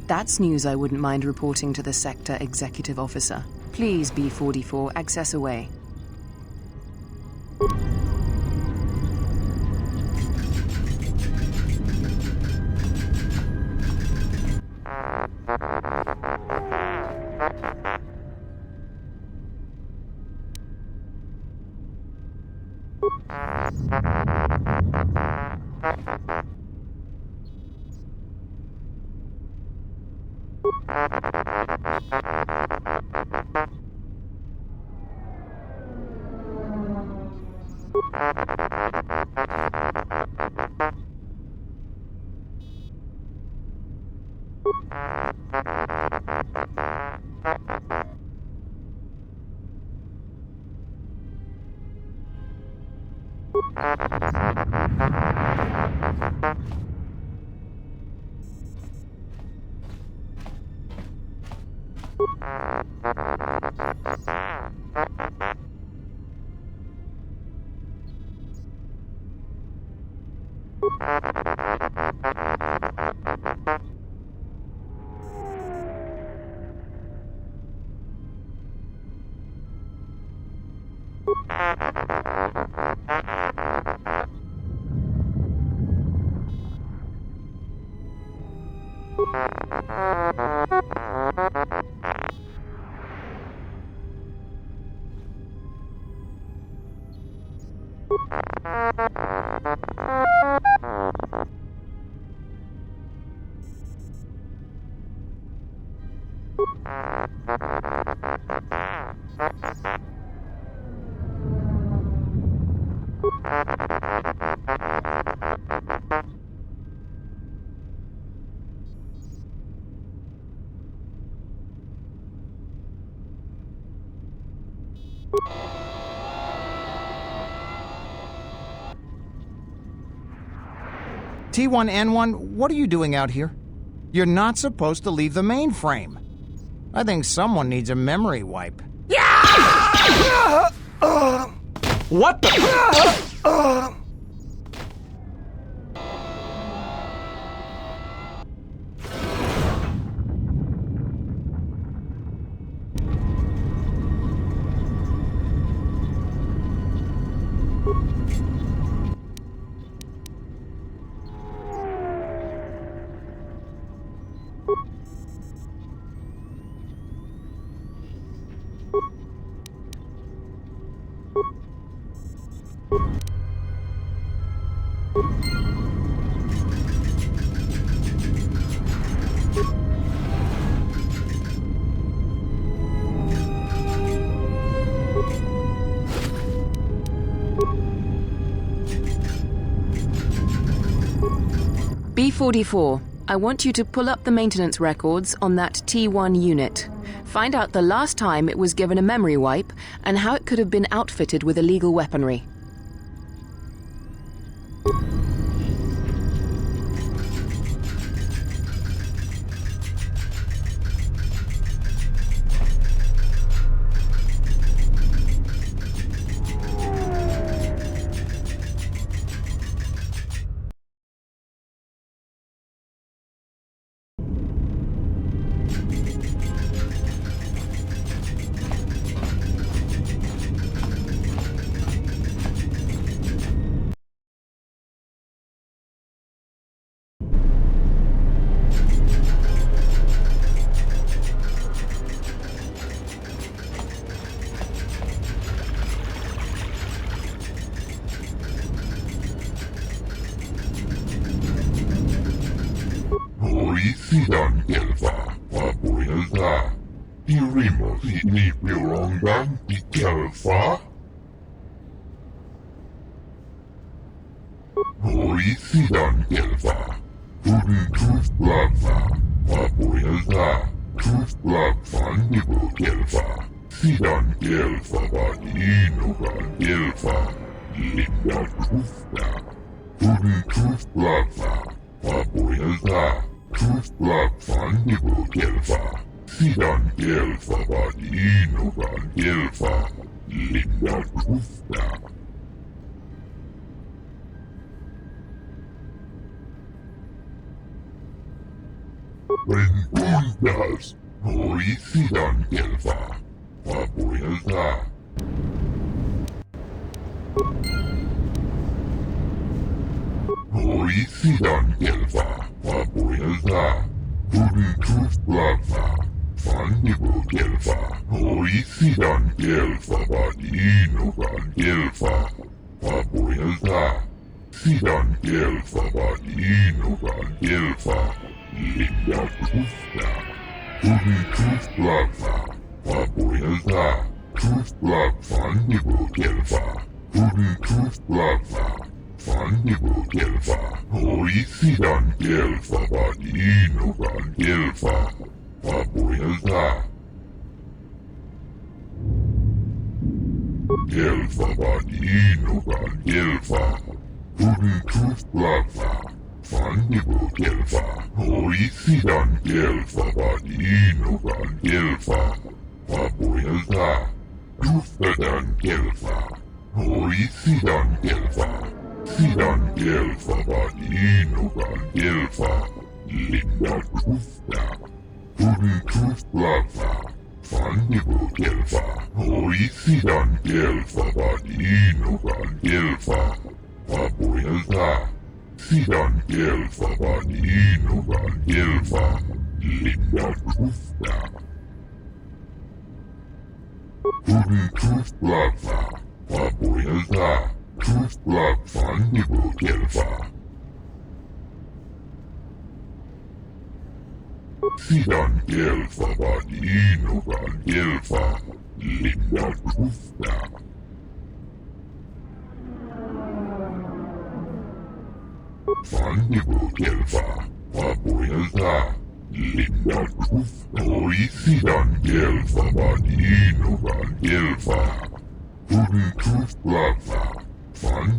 That's news I wouldn't mind reporting to the Sector Executive Officer. Please, B44, access away. T1N1, what are you doing out here? You're not supposed to leave the mainframe. I think someone needs a memory wipe. What the? B44, I want you to pull up the maintenance records on that T1 unit. Find out the last time it was given a memory wipe and how it could have been outfitted with illegal weaponry. Obsidian Entertainment, Podrodna, Dirimo Sydney Pirongan, Pikelfa. Obsidian Entertainment, Tudin Truth Platform, Podrodna, Truth Platform, Nibukelfa, Sidan Kelfa, Inogan Kelfa, Linda Truthna, Tudin Truth Platform, Podrodna. Truth Platform Nibukelfa, Sidan Kelfa, Inogan Kelfa, Linda Truthna. Rentundas, Obsidian Kelfa, Podrodna. Obsidian Kelfa, Podrodna, Tudin Truth Platform, Nibukelfa, Obsidian Kelfa, Inogan Kelfa, Podrodna, Sidan Kelfa, Inogan Kelfa, Linda Truthna, Tudin Truth Platform, Podrodna, Truth Platform, Nibukelfa, Tudin Truth Platform. Nibukelfa, Obsidian Kelfa, Inogan Kelfa, Podrodna. Kelfa, Inogan Kelfa, Tudin Truth Platform, Nibukelfa, Obsidian Kelfa, Inogan Kelfa, Podrodna. Truthdan Kelfa, Obsidian Kelfa. Sidan Kelfa, Inogan Kelfa, Linda Truthna, Tudin Truth Platform, Nibukelfa, Obsidian Kelfa, Inogan Kelfa, Podrodna, Sidan Kelfa, Inogan Kelfa, Linda Truthna, Tudin Truth Platform, Podrodna. Truth Platform Nibukelfa, Sidan Kelfa, Inogan Kelfa, Linda Truthna. Nibukelfa, Podrodna, Linda Truthna. Obsidian Kelfa, Inogan Kelfa, Tudin Truth Platform.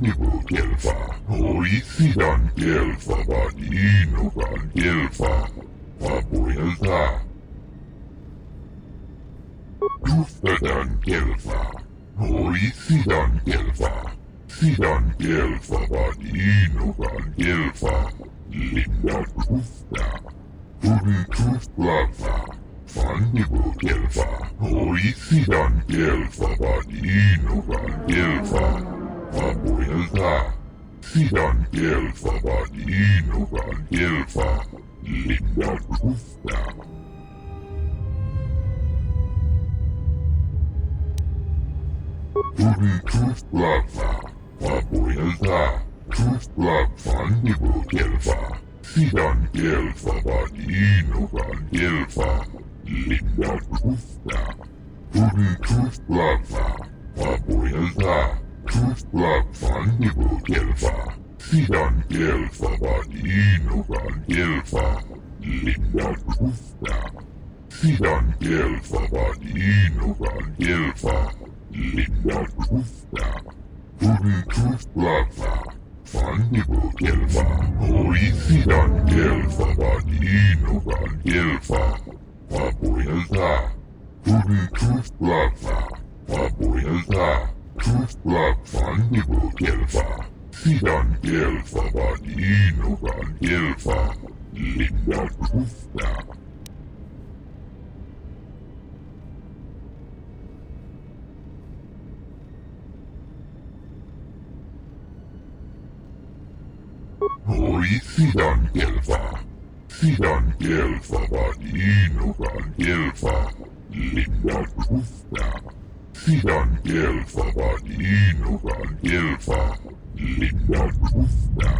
Nibukelfa, Obsidian Kelfa, Inogan Kelfa, Podrodna. Truthdan Kelfa, Obsidian Kelfa, Sidan Kelfa, Inogan Kelfa, Linda Truthna, Tudin Truth Platform, Nibukelfa, Obsidian Kelfa, Inogan Kelfa, Podrodna, Sidan Kelfa, Inogan Kelfa, Linda Truthna. Tudin Truth Platform, Podrodna, Truth Platform, Nibukelfa, Sidan Kelfa, Inogan Kelfa, Linda Truthna, Tudin Truth Platform, Podrodna. Truth Platform Nibukelfa, Sidan Gelfa Vadinogan Gelfa Linda Trusta. Sidan Gelfa Vadinogan Gelfa Linda Trusta. Tuden Trustlafa. Fandibo Gelfa. Hoi Sidan Gelfa Vadinogan Gelfa. Papoelta. Tuden Trustlafa. Papoelta. Trustlafa Fandibo Gelfa. Sidan Gelfa Vadinogan Gelfa Linda Trusta. Hoi Sidan Gelfa. Sidan Gelfa Vadinogan Gelfa Linda Trusta. Sidan Gelfa Vadinogan Gelfa Linda Trusta.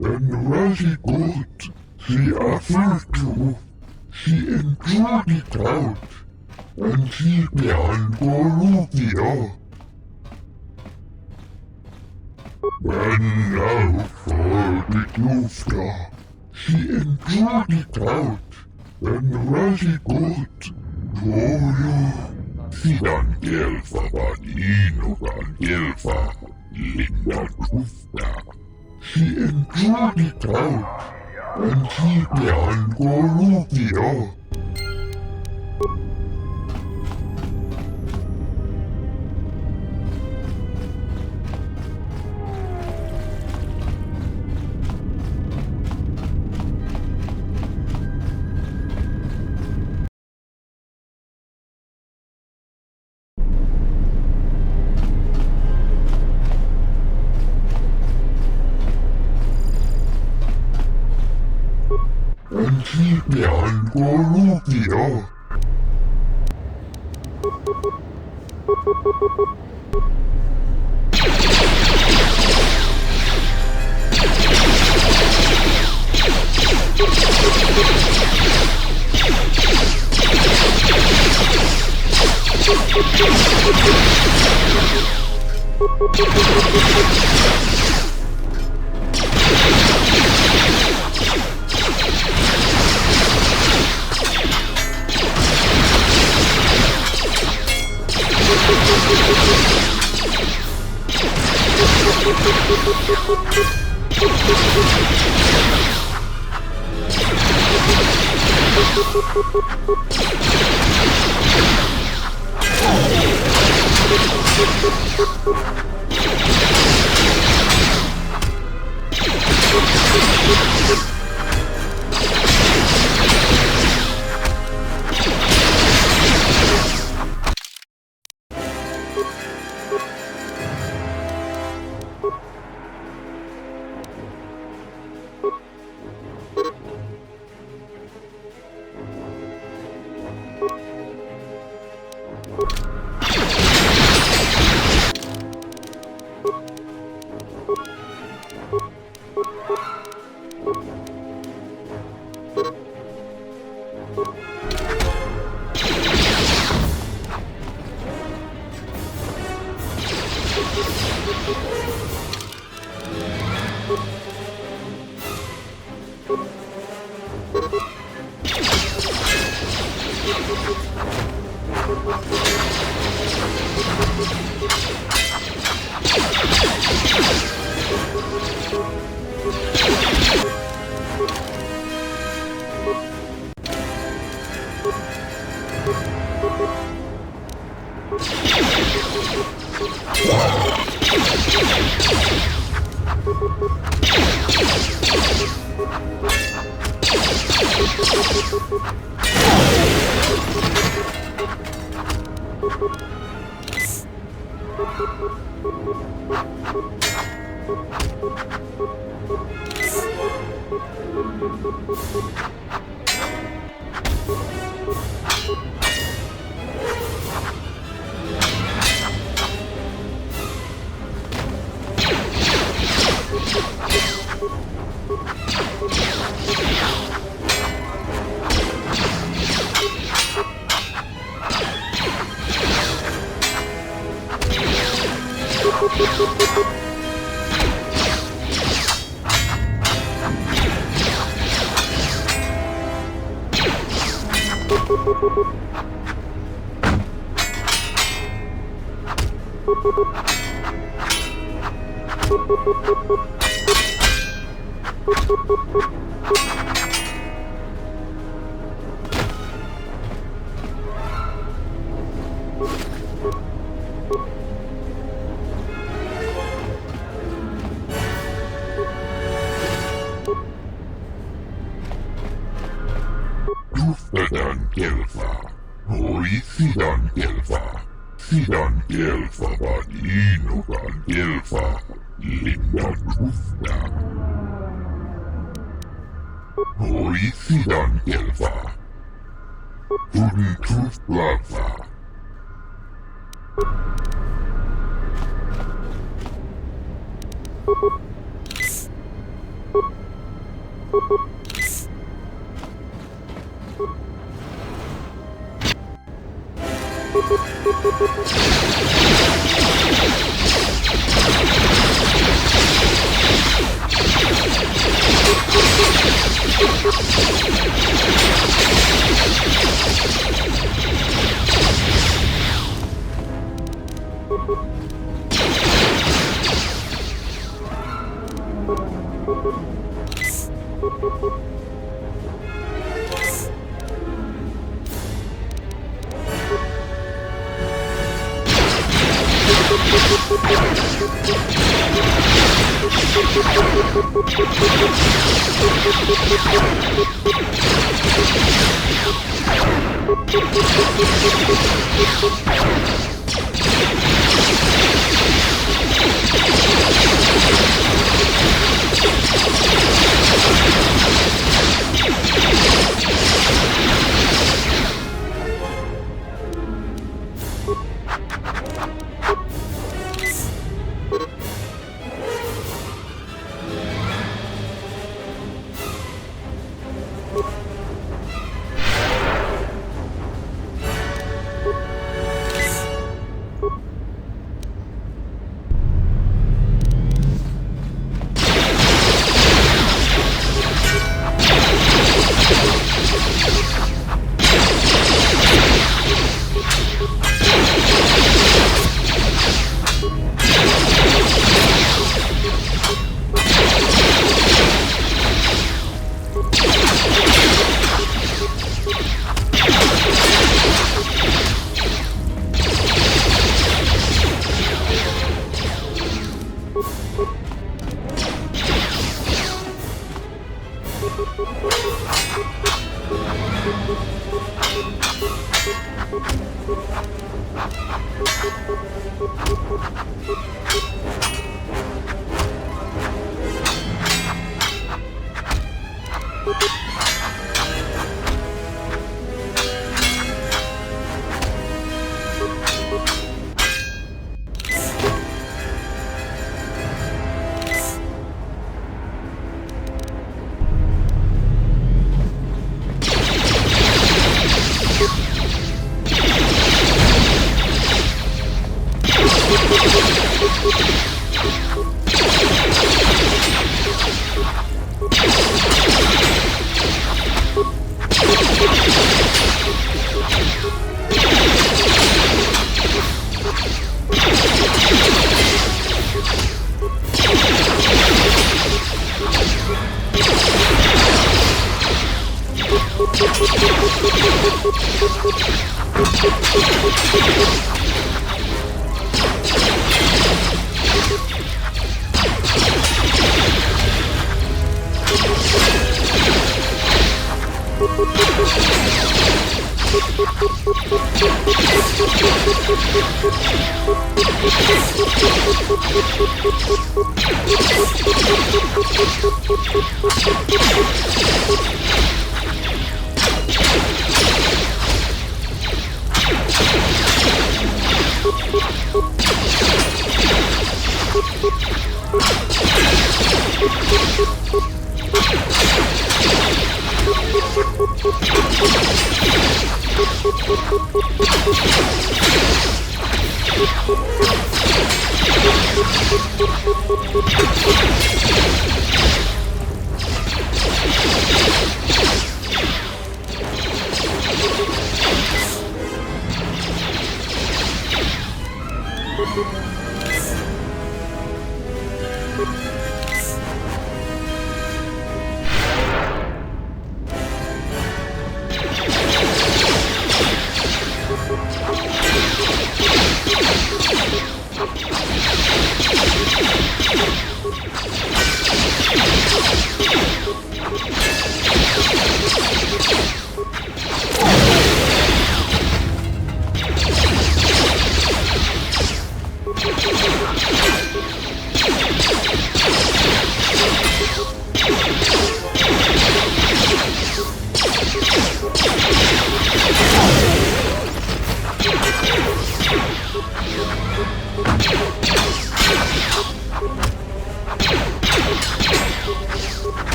And Rosie got the apple too. She enjoyed it out, and she began Golubia. And now for the Gloucester. She enjoyed it out, and Rosie got Gloria. Sidan Gelfa Vadinogan Gelfa Linda Trusta. She enjoyed it out, and she began Golubia. And she began Golubia. Duftatan kelfa. Hoi sidan kelfa. Sidan kelfa vaan innokan kelfa. Lindan dufta. Hoi sidan kelfa. Tun tuflava.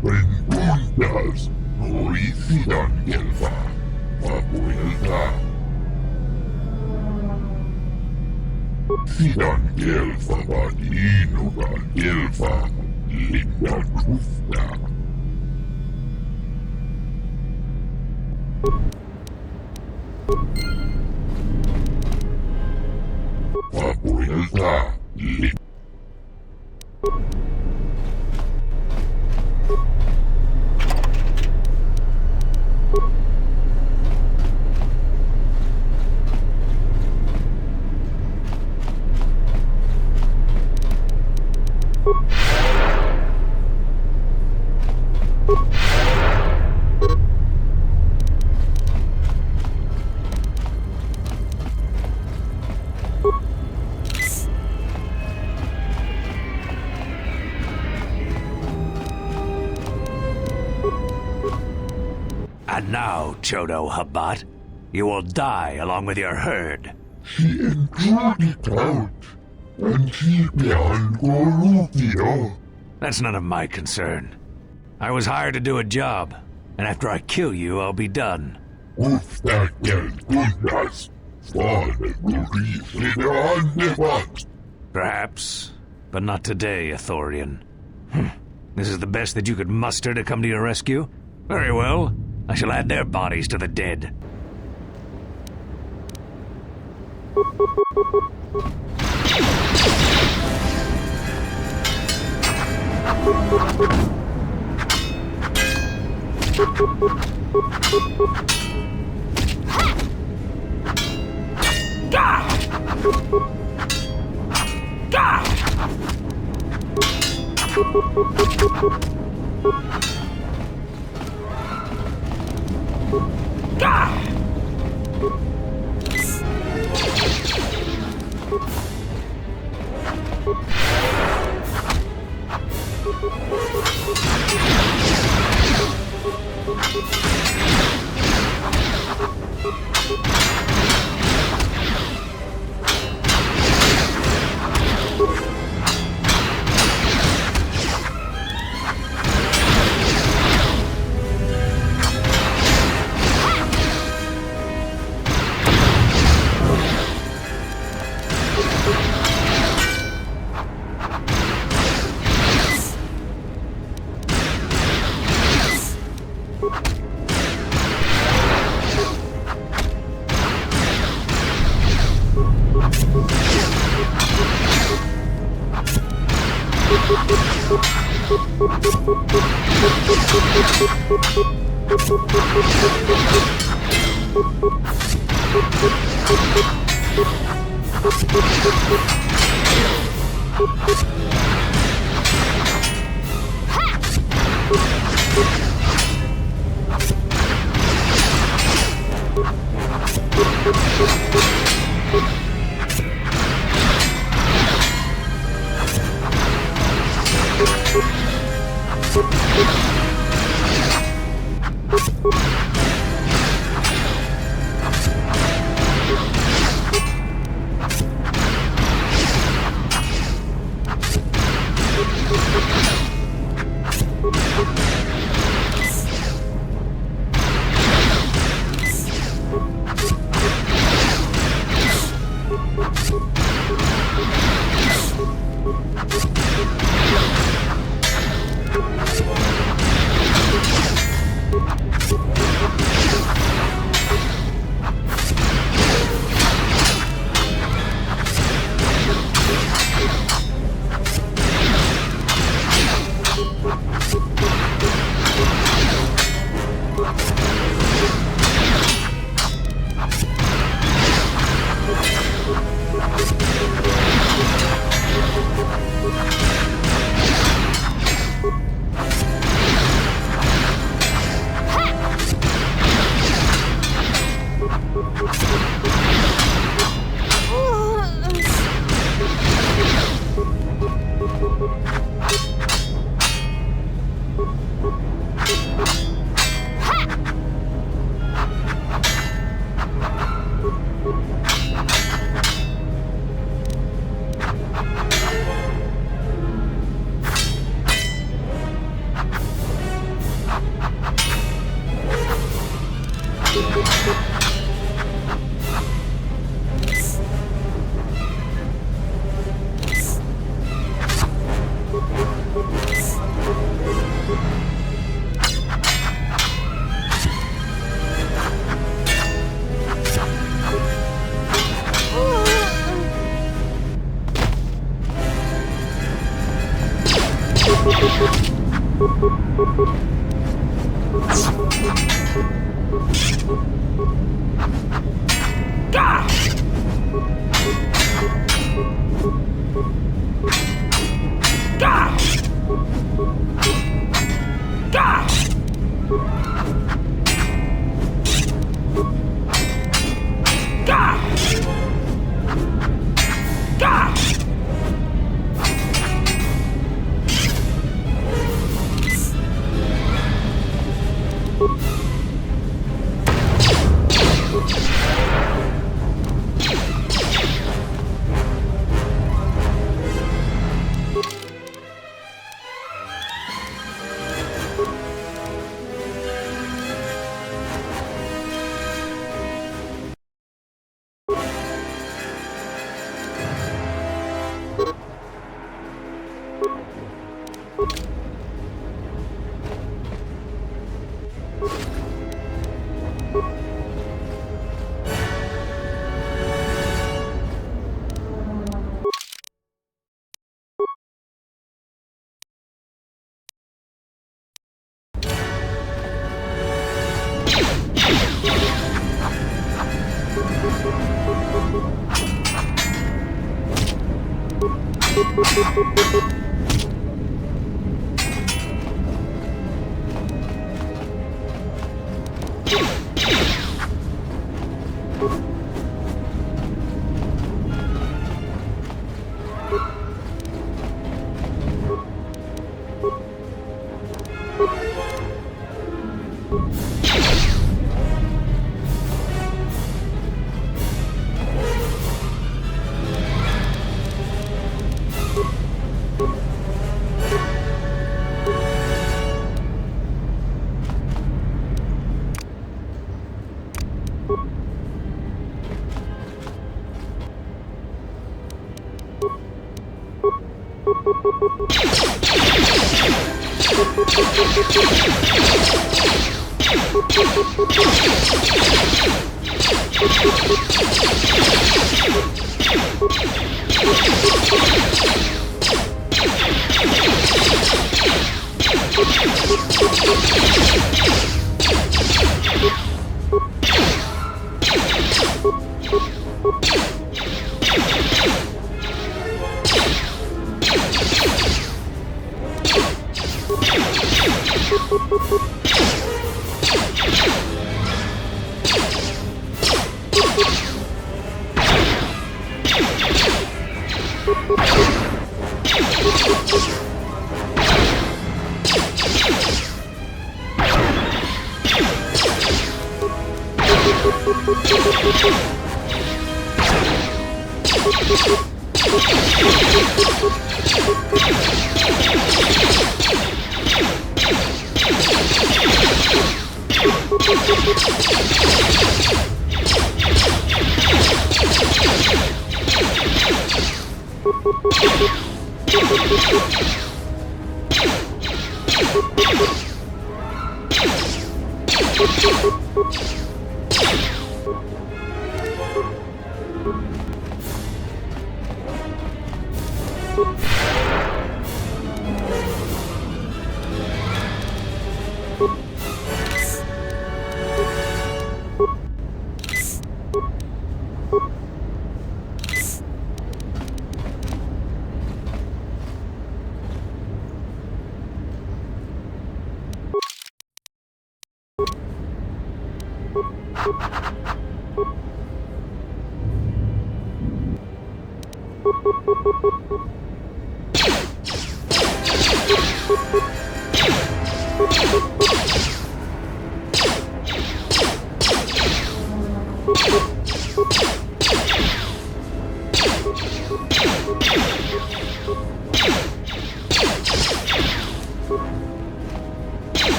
Preguntas Horizon Gelfa Papuelta Sidan Gelfa Vadinoga Gelfa Linda Krufta Papuelta Linda And now, Chodo Habat, you will die along with your herd. She enjoyed it out, and she began Gorufio. That's none of my concern. I was hired to do a job, and after I kill you, I'll be done. Perhaps, but not today, Athorian. This is the best that you could muster to come to your rescue? Very well. I shall add their bodies to the dead.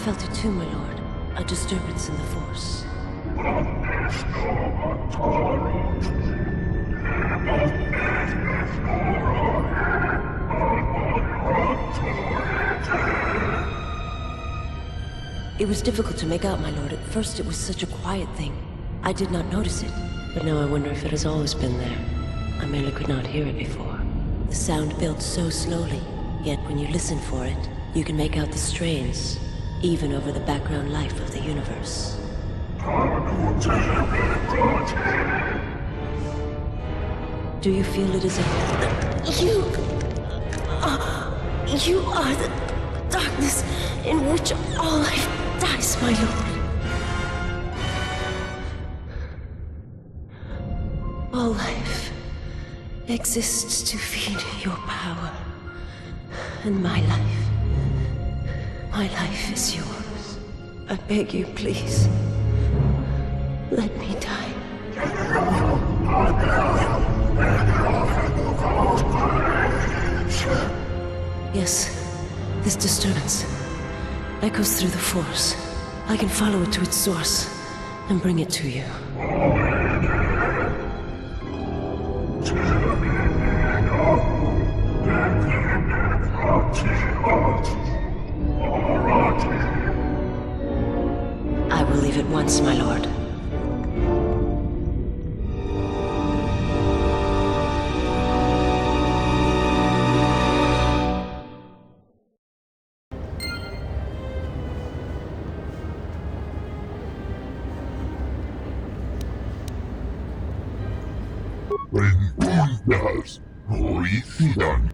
felt it too, my lord. A disturbance in the Force. It was difficult to make out, my lord. At first it was such a quiet thing. I did not notice it. But now I wonder if it has always been there. I merely could not hear it before. The sound built so slowly, yet when you listen for it, you can make out the strains, even over the background life of the universe. Do you feel it is a... You are the darkness in which all life dies, my lord. All life exists to feed your power. And my life is yours. I beg you, please. Let me die. Yes, this disturbance echoes through the Force. I can follow it to its source and bring it to you. I will leave at once, my lord. Benditas coincidan.